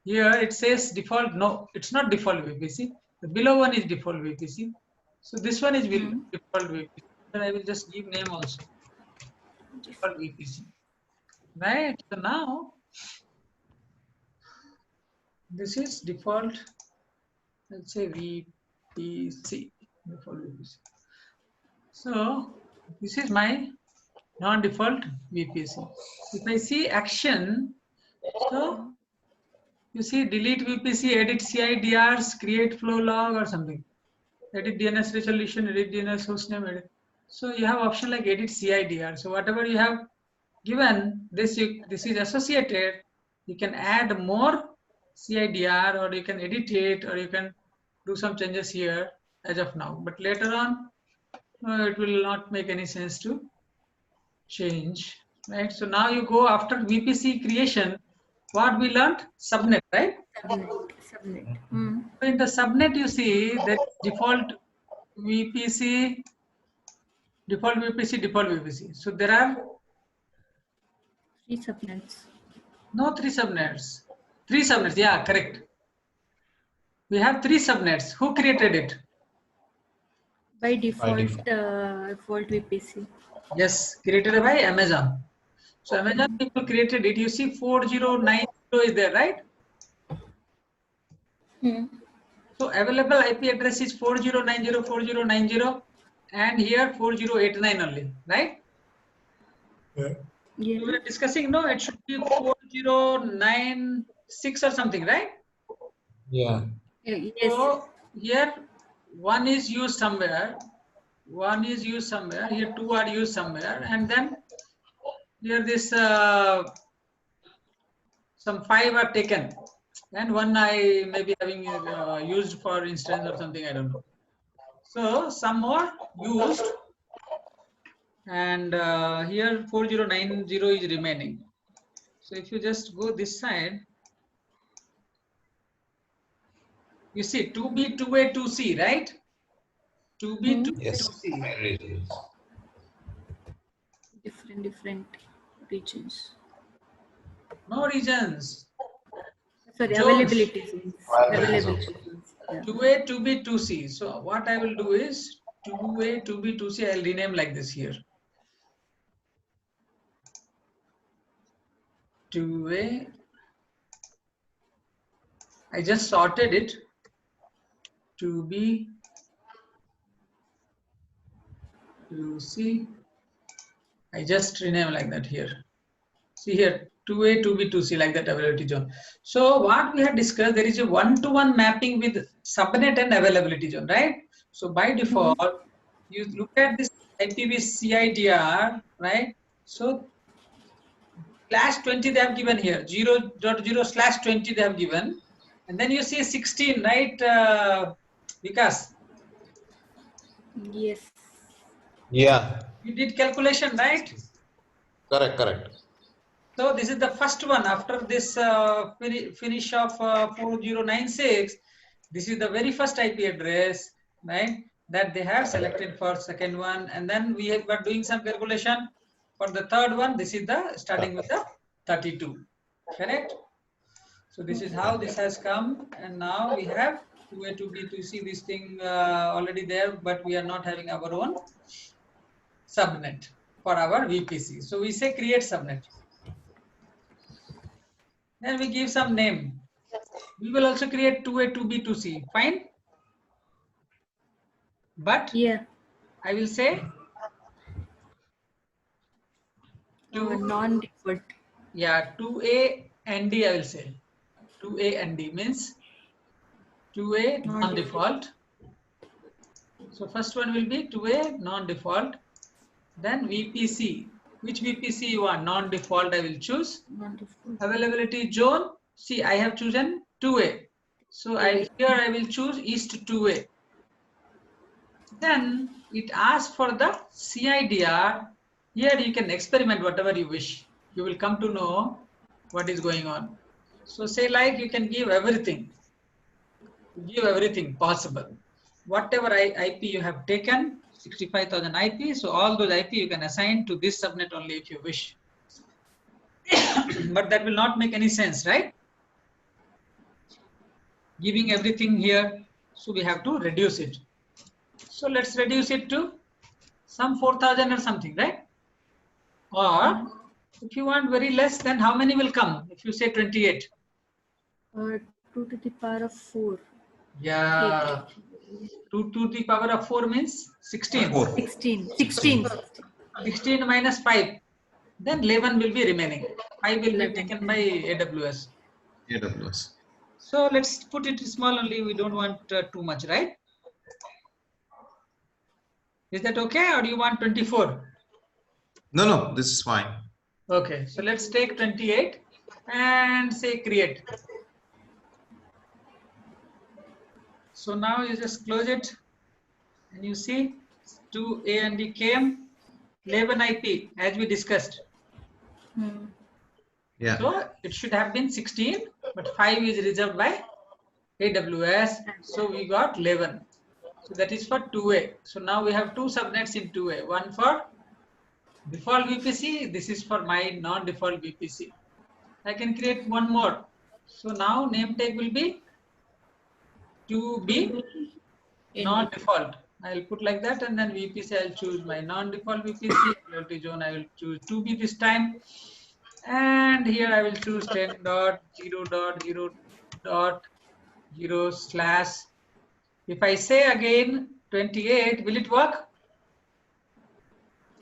Here it says default no. It's not default VPC. The below one is default VPC. So this one is default VPC. Then I will just give name also. Default VPC. Right. So now this is default. Let's say VPC. Default VPC. So this is my non-default VPC. If I see action, so you see delete VPC, edit CIDRs, create flow log or something. Edit DNS resolution, edit DNS hostname, edit. So you have option like edit CIDR. So whatever you have given this, this is associated, you can add more CIDR, or you can edit it, or you can do some changes here as of now. But later on, it will not make any sense to change, right? So now you go after VPC creation. What we learned? Subnet, right? Subnet. So in the subnet, you see that default VPC, default VPC, default VPC. So there are 3 subnets. no 3 subnets. 3 subnets, yeah, correct. We have 3 subnets. Who created it? By default, default VPC. Yes, created by Amazon. So Amazon people created it. You see 4090 is there, right? So available IP address is 4090, 4090, and here 4089 only, right? Yeah. We were discussing, no, it should be 4096 or something, right? Yeah. Yes. So here one is used somewhere, one is used somewhere, here 2 are used somewhere, and then here this some 5 are taken, and one I may be having used for instance or something, I don't know. So some more used, and here 4090 is remaining. So if you just go this side, you see 2B, 2A, 2C, right? 2B, 2A, Yes. 2C. Different regions. No regions. Sorry, Zones. availability zones. Availability zones. Yeah. 2A, 2B, 2C. So what I will do is 2A, 2B, 2C, I'll rename like this here. 2A. I just sorted it. 2B, 2C. I just rename like that here. See here, 2A, 2B, 2C, like that availability zone. So what we had discussed, there is a one-to-one mapping with subnet and availability zone, right? So by default, you look at this IPv6 right? So /20 they have given here, 0.0/20 they have given. And then you see 16, right, Vikas? Yes. Yeah, You did calculation, right? correct. So this is the first one after this finish of 4096. This is the very first IP address, right? That they have selected for second one, and then we were doing some calculation for the third one. This is the starting with the 32, correct? So this is how this has come, and now we have 2A, 2B, 2C, this thing already there, but we are not having our own subnet for our VPC. So we say create subnet. Then we give some name. We will also create 2A, 2B, 2C. Fine. But Yeah. I will say non-default. Yeah, 2A and D I will say. 2A and D means 2A non-default. So first one will be 2A non-default. Then VPC. Which VPC you want? Non-default I will choose. Non-default. Availability zone. See, I have chosen 2A. So here I will choose East 2A. Then it asks for the CIDR. Here you can experiment whatever you wish. You will come to know what is going on. So say like you can give everything. Give everything possible. Whatever IP you have taken, 65,000 IP. So all those IP you can assign to this subnet only if you wish. But that will not make any sense, right? Giving everything here. So we have to reduce it. So let's reduce it to some 4,000 or something, right? Or if you want very less, then how many will come? If you say 28. 2 to the power of 4. Yeah. 2 to the power of 4 means 16. 16. 16 minus 5. Then 11 will be remaining. 5 will be taken by AWS. AWS. So let's put it small only. We don't want too much, right? Is that okay? Or do you want 24? No, this is fine. Okay, so let's take 28 and say create. So now you just close it and you see 2A and D came, 11 IP as we discussed. Yeah. So it should have been 16, but 5 is reserved by AWS. So we got 11. So that is for 2A. So now we have two subnets in 2A. One for default VPC. This is for my non-default VPC. I can create one more. So now name tag will be 2B non-default. I'll put like that, and then VPC I'll choose my non-default VPC. Loyalty zone I will choose 2B this time. And here I will choose 10.0.0.0 slash. If I say again 28, will it work?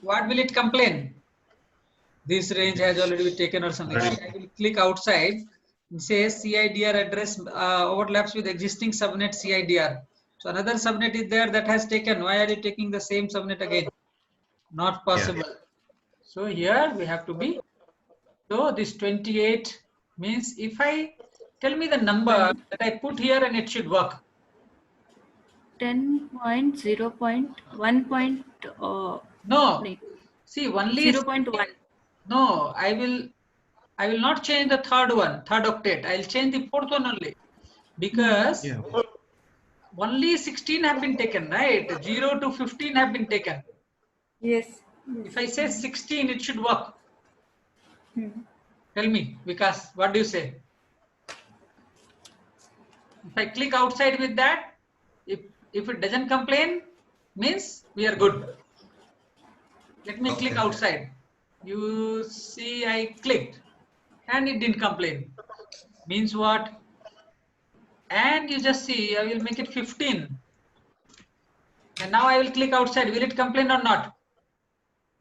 What will it complain? This range has already been taken or something. I will click outside and say CIDR address overlaps with existing subnet CIDR. So another subnet is there that has taken. Why are you taking the same subnet again? Not possible. Yeah. So here we have to be. So this 28 means if I tell me the number that I put here and it should work. 10.0.1. No. See only 0.1. No, I will not change the third octet. I'll change the fourth one only. Because only 16 have been taken, right? 0 to 15 have been taken. Yes. If I say 16, it should work. Tell me, Vikas, what do you say? If I click outside with that, if it doesn't complain, means we are good. Let me click outside. You see, I clicked and it didn't complain. Means what? And you just see, I will make it 15. And now I will click outside. Will it complain or not?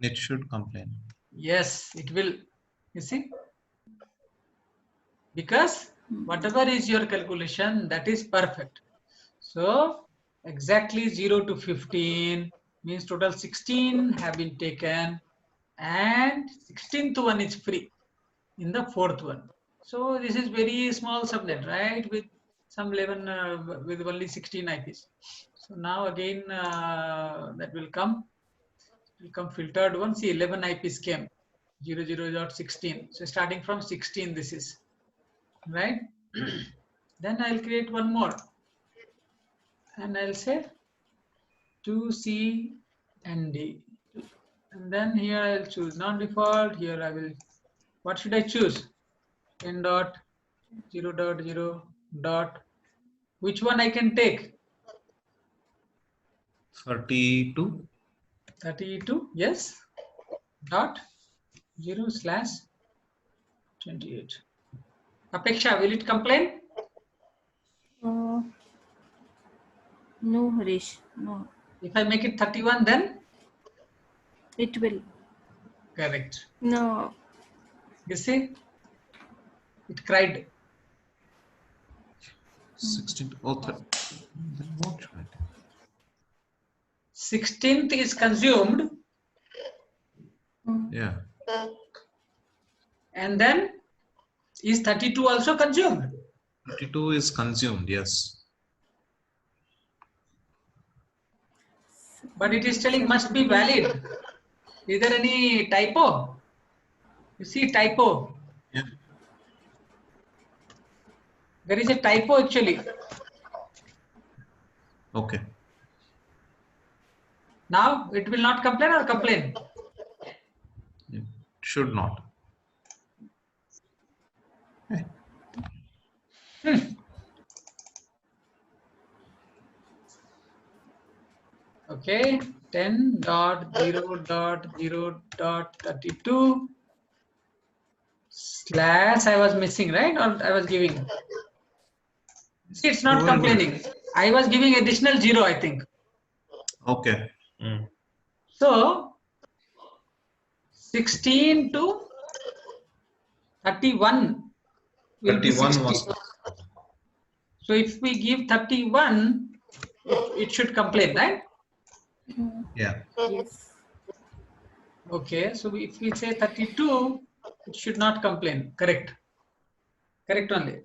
It should complain. Yes, it will. You see? Because whatever is your calculation, that is perfect. So exactly 0 to 15 means total 16 have been taken and 16th one is free in the fourth one. So this is very small subnet, right? With some 11, with only 16 IPs. So now again that will come filtered one. See 11 IPs came 00.16. So starting from 16 this is, right? Then I'll create one more. And I'll say 2C and D. And then here I'll choose non-default. Here I will, what should I choose? 10.0.0. Which one I can take? 32. 32, yes. Dot 0/28. Apeksha, will it complain? No, Harish, no. If I make it 31, then? It will. Correct. No. You see? It cried. 16. Oh, then what should I do? 16th is consumed. Yeah. And then is 32 also consumed? 32 is consumed, yes. But it is telling must be valid. Is there any typo? You see typo. Yeah. There is a typo actually. Okay. Now it will not complain or complain? It should not. Okay, 10.0.0.32 slash I was missing, right? Or I was giving. See, it's not complaining. I was giving additional 0, I think. Okay. So 16 to 31 will be 31 60. was. So if we give 31, it should complain, right? Yeah. Yes. Okay, so if we say 32, it should not complain. Correct. Correct only.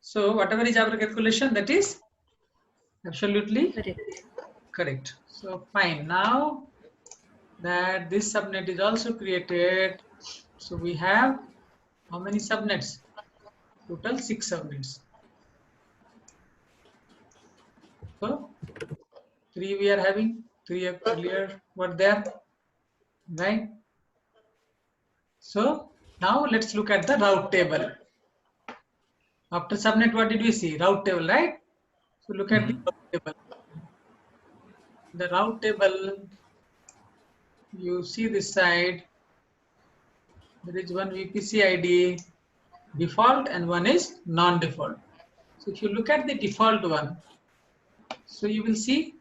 So whatever is our calculation, that is absolutely Correct. correct. So fine. Now that this subnet is also created, so we have how many subnets? Total 6 subnets. So 3 we are having, 3 earlier were there, right? So now let's look at the route table. After subnet, what did we see? Route table, right? So look at the route table. The route table, you see this side, there is one VPC ID default and one is non-default. So if you look at the default one, so you will see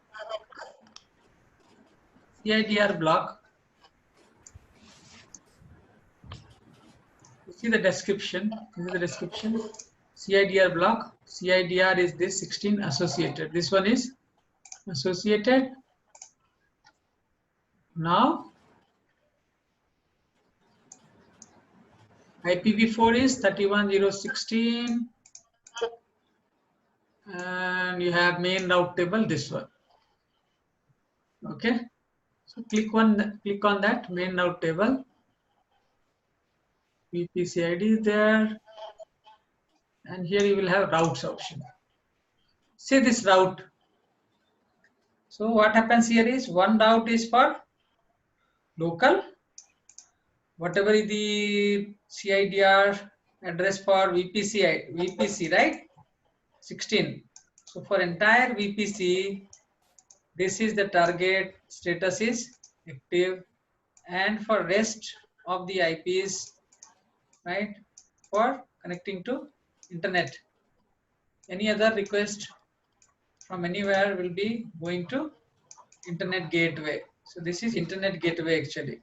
CIDR block. You see the description. This is the description. CIDR block. CIDR is this 16 associated. This one is associated. Now IPv4 is 31.0.16 and you have main route table, this one. Okay, so click on that main route table. VPC ID is there, and here you will have routes option. See this route. So what happens here is one route is for local, whatever is the CIDR address for VPC, right? 16. So for entire VPC, this is the target status is active, and for rest of the IPs, right, for connecting to internet, any other request from anywhere will be going to internet gateway. So this is internet gateway actually.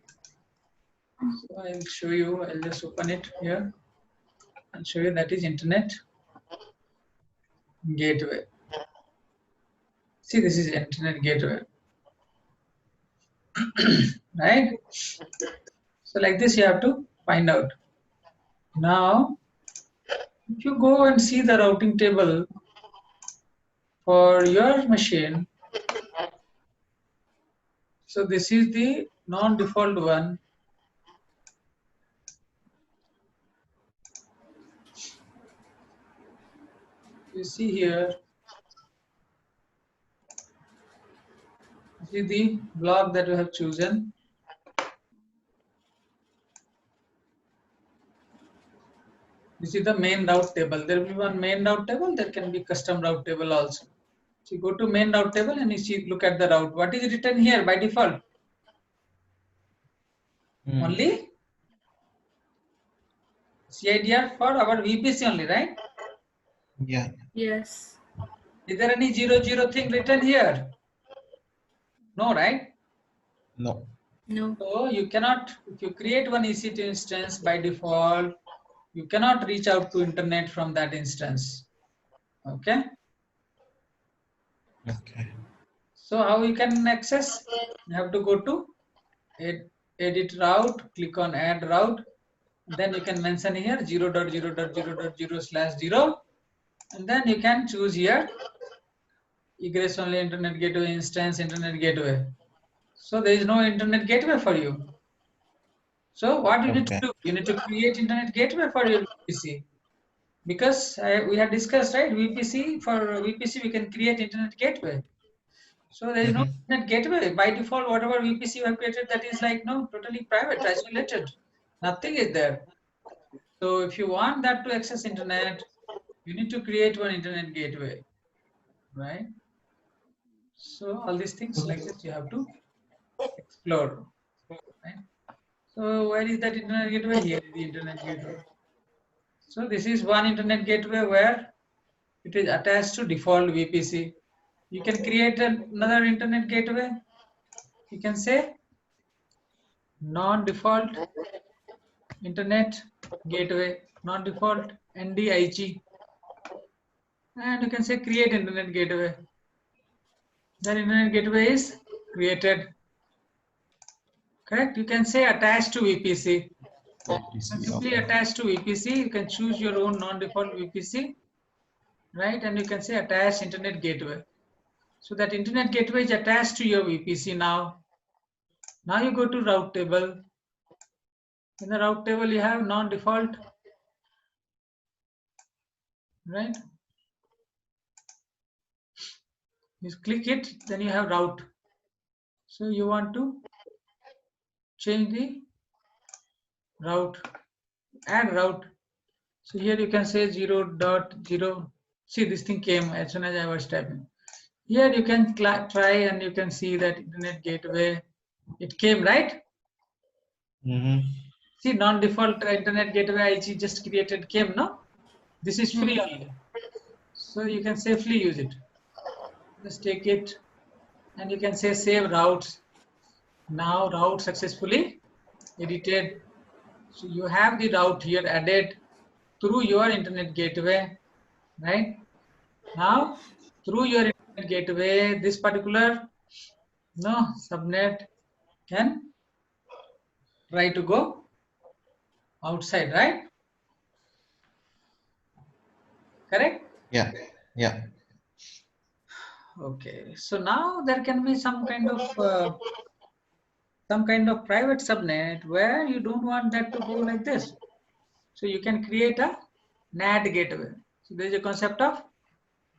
So I will show you, I'll just open it here and show you that is internet gateway. See, this is internet gateway. Right? So like this you have to find out. Now, if you go and see the routing table for your machine, so this is the non-default one. You see here, see the block that we have chosen. This is the main route table. There will be one main route table. There can be custom route table also. So you go to main route table and you see, look at the route. What is written here by default? Only CIDR for our VPC only, right? Yeah. Yes. Is there any 00 thing written here? No, right? No. No. So you cannot, if you create one EC2 instance by default, you cannot reach out to internet from that instance. Okay. Okay. So how you can access? You have to go to edit route, click on add route. Then you can mention here 0.0.0.0/0, and then you can choose here egress only internet gateway instance, internet gateway. So there is no internet gateway for you. So what you need to do? You need to create internet gateway for your VPC. Because we have discussed, right? VPC, for VPC we can create internet gateway. So there is no internet gateway. By default, whatever VPC you have created, that is like no, totally private, isolated. Nothing is there. So if you want that to access internet, you need to create one internet gateway, right? So all these things like this you have to explore, right? So where is that internet gateway? Here is the internet gateway. So this is one internet gateway where it is attached to default VPC. You can create another internet gateway. You can say non-default internet gateway, non-default NDIG, and you can say create internet gateway. That internet gateway is created. Correct? You can say attached to VPC. Simply attach to VPC. You can choose your own non-default VPC, right? And you can say attach internet gateway. So that internet gateway is attached to your VPC now. Now you go to route table. In the route table, you have non-default, right? You click it, then you have route. So you want to change the route, add route. So here you can say 0.0. See, this thing came as soon as I was typing. Here you can try and you can see that internet gateway, it came, right? See, non-default internet gateway I just created came, no? This is free only. So you can safely use it. Just take it and you can say save routes. Now route successfully edited. So you have the route here added through your internet gateway, right? Now through your internet gateway, this particular subnet can try to go outside, right? Correct? Yeah. Yeah. Okay. So now there can be some kind of private subnet where you don't want that to go like this. So you can create a NAT gateway. So there is a concept of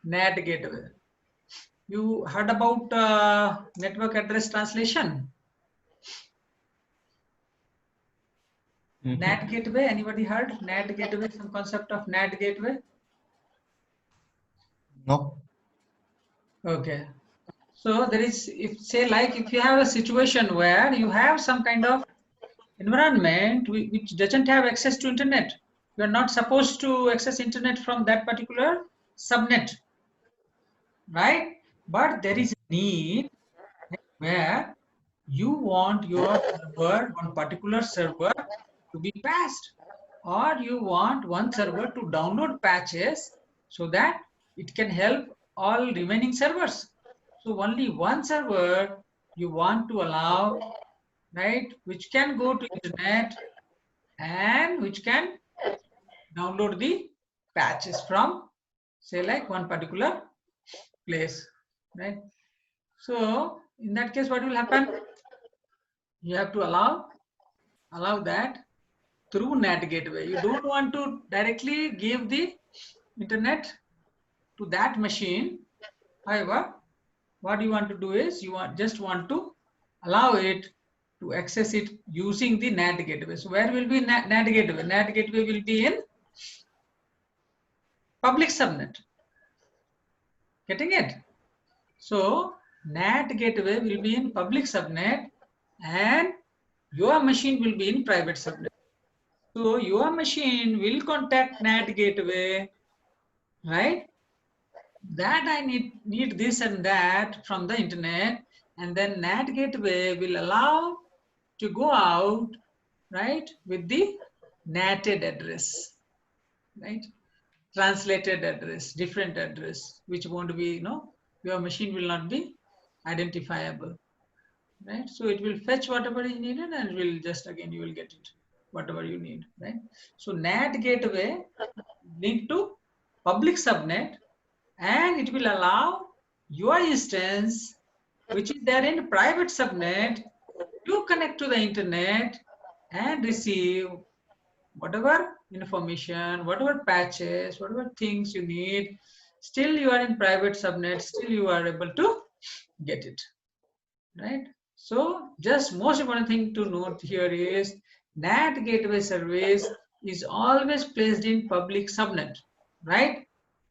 NAT gateway. You heard about network address translation? NAT gateway, anybody heard? NAT gateway, some concept of NAT gateway? No. Okay. So there is, if you have a situation where you have some kind of environment which doesn't have access to internet, you are not supposed to access internet from that particular subnet, right? But there is a need where you want your server, one particular server, to be patched, or you want one server to download patches so that it can help all remaining servers. So only one server you want to allow, right, which can go to internet and which can download the patches from, say, like one particular place, right? So in that case, what will happen? You have to allow that through NAT gateway. You don't want to directly give the internet to that machine. However, what you want to do is you just want to allow it to access it using the NAT gateway. So where will be NAT gateway? NAT gateway will be in public subnet. Getting it? So NAT gateway will be in public subnet and your machine will be in private subnet. So your machine will contact NAT gateway, right? That I need this and that from the internet, and then NAT gateway will allow to go out, right, with the NATed address, right? Translated address, different address, which won't be, your machine will not be identifiable, right? So it will fetch whatever is needed and will just again you will get it, whatever you need, right? So NAT gateway linked to public subnet, and it will allow your instance, which is there in private subnet, to connect to the internet and receive whatever information, whatever patches, whatever things you need. Still you are in private subnet, still you are able to get it, right? So just most important thing to note here is NAT gateway service is always placed in public subnet, right?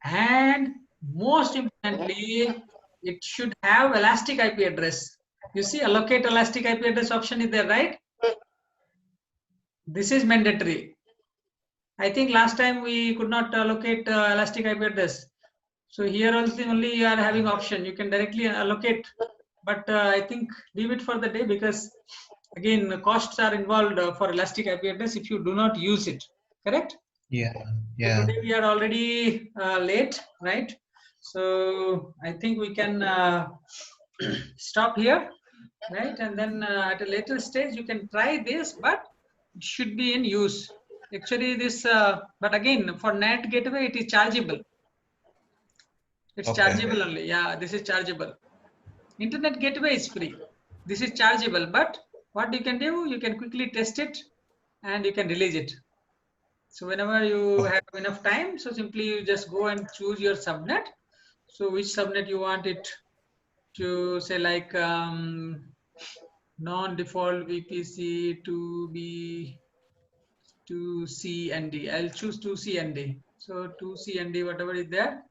And most importantly, it should have elastic IP address. You see, allocate elastic IP address option is there, right? This is mandatory. I think last time we could not allocate elastic IP address. So here also only you are having option. You can directly allocate, but I think leave it for the day because again the costs are involved for elastic IP address if you do not use it. Correct? Yeah. So Yeah. today we are already late, right? So I think we can stop here, right? And then at a later stage you can try this, but it should be in use. Actually, this, but again, for NAT gateway, it is chargeable. It's Okay. chargeable only. Yeah, this is chargeable. Internet gateway is free. This is chargeable, but what you can do, you can quickly test it and you can release it. So whenever you have enough time, so simply you just go and choose your subnet. So which subnet you want it to, say, like non-default VPC to be 2C and D. I'll choose 2C and D. So 2C and D, whatever is there.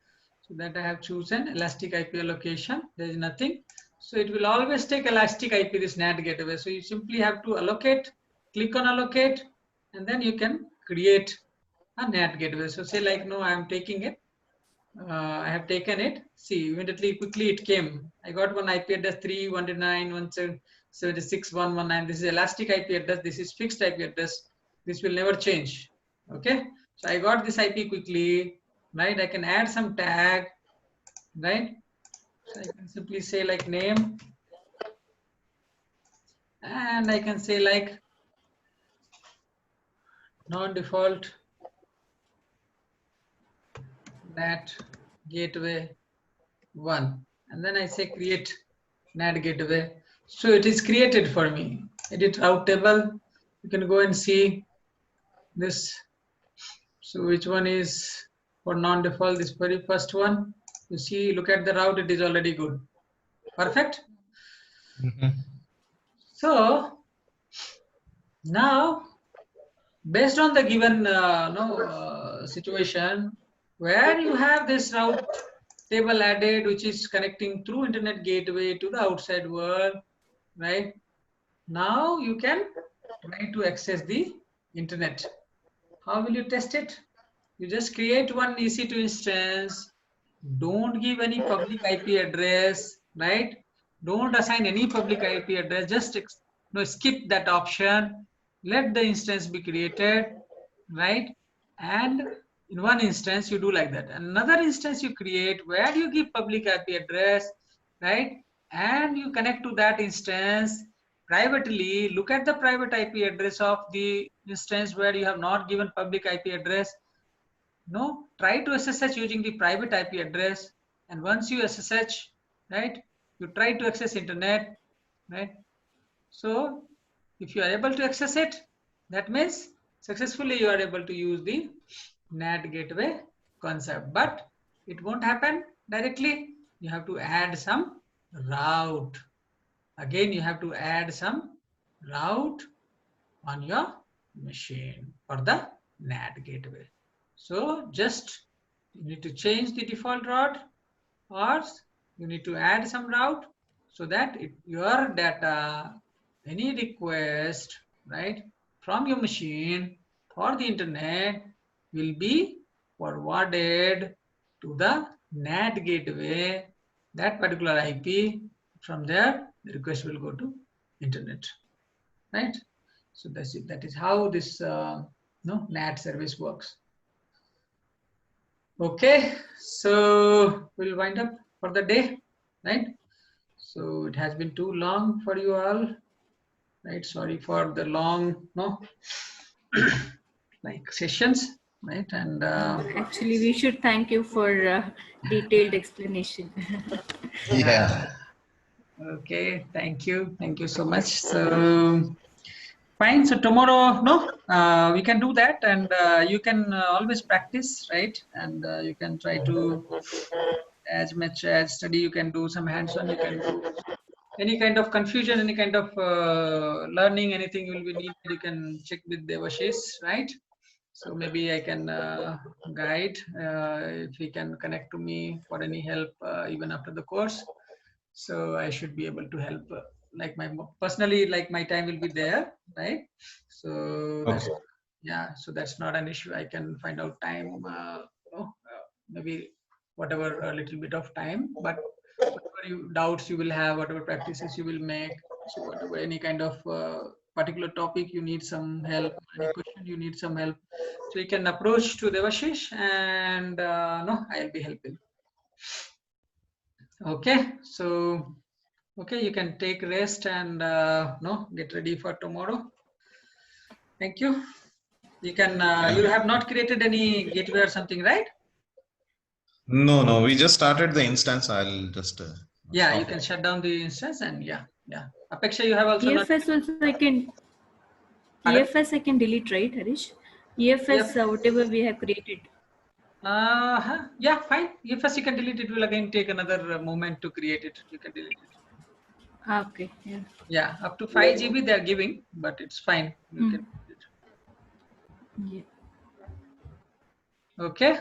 So that I have chosen elastic IP allocation. There is nothing. So it will always take elastic IP, this NAT gateway. So you simply have to allocate, click on allocate, and then you can create a NAT gateway. So say like, no, I am taking it. I have taken it. See, immediately, quickly it came. I got one IP address 3.199.176.119. This is elastic IP address. This is fixed IP address. This will never change. Okay. So I got this IP quickly, right? I can add some tag, right? So I can simply say like name, and I can say like non-default NAT gateway 1, and then I say create NAT gateway. So it is created for me. Edit route table. You can go and see this. So which one is for non-default? This very first one. You see, look at the route. It is already good. Perfect. So now, based on the given situation, where you have this route table added, which is connecting through internet gateway to the outside world, right? Now you can try to access the internet. How will you test it? You just create one EC2 instance. Don't give any public IP address, right? Don't assign any public IP address. Just skip that option. Let the instance be created, right? And in one instance, you do like that. Another instance you create where you give public IP address, right? And you connect to that instance privately. Look at the private IP address of the instance where you have not given public IP address. No, try to SSH using the private IP address. And once you SSH, right, you try to access internet, right? So if you are able to access it, that means successfully you are able to use the NAT gateway concept. But it won't happen directly. You have to add some route. Again, you have to add some route on your machine for the NAT gateway. So just you need to change the default route, or you need to add some route so that your data, any request, right, from your machine for the internet will be forwarded to the NAT gateway, that particular IP. From there, the request will go to internet, right? So that's it. That is how this NAT service works. Okay, so we'll wind up for the day, right? So it has been too long for you all, right? Sorry for the long, like sessions, right? And Actually, we should thank you for detailed explanation. Yeah. okay, thank you so much. So fine. So tomorrow, we can do that, and you can always practice, right? And you can try to, as much as study, you can do some hands-on. You can do any kind of confusion, any kind of learning, anything will be needed. You can check with Devashish, right? So maybe I can guide if he can connect to me for any help even after the course. So I should be able to help. Like personally, like my time will be there, right? So that's, yeah, so that's not an issue. I can find out time, maybe whatever a little bit of time, but whatever doubts you will have, whatever practices you will make, so whatever any kind of particular topic you need some help, any question you need some help, so you can approach to Devashish, and I'll be helping. Okay, so okay, you can take rest and get ready for tomorrow. Thank you. You can, you have not created any gateway or something, right? No, we just started the instance. I'll just Yeah, stop you can it. shut down the instance and yeah. Apeksha, you have also not. EFS also I can. Pardon? EFS I can delete, right, Harish? EFS, whatever we have created. Yeah, fine. If you can delete it, will again take another moment to create it. You can delete it. Okay. Yeah. Yeah, up to 5 GB they are giving, but it's fine. You can. Yeah. Okay.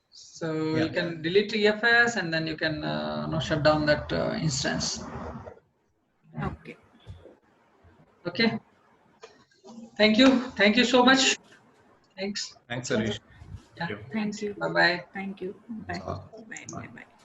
So Yeah. you can delete EFS and then you can shut down that instance. Okay. Okay. Thank you. Thank you so much. Thanks. Thanks, Harish. Yeah. Thank you. Thank you. Bye bye. Thank you. Bye. That's all. Bye. Bye. Bye. Bye.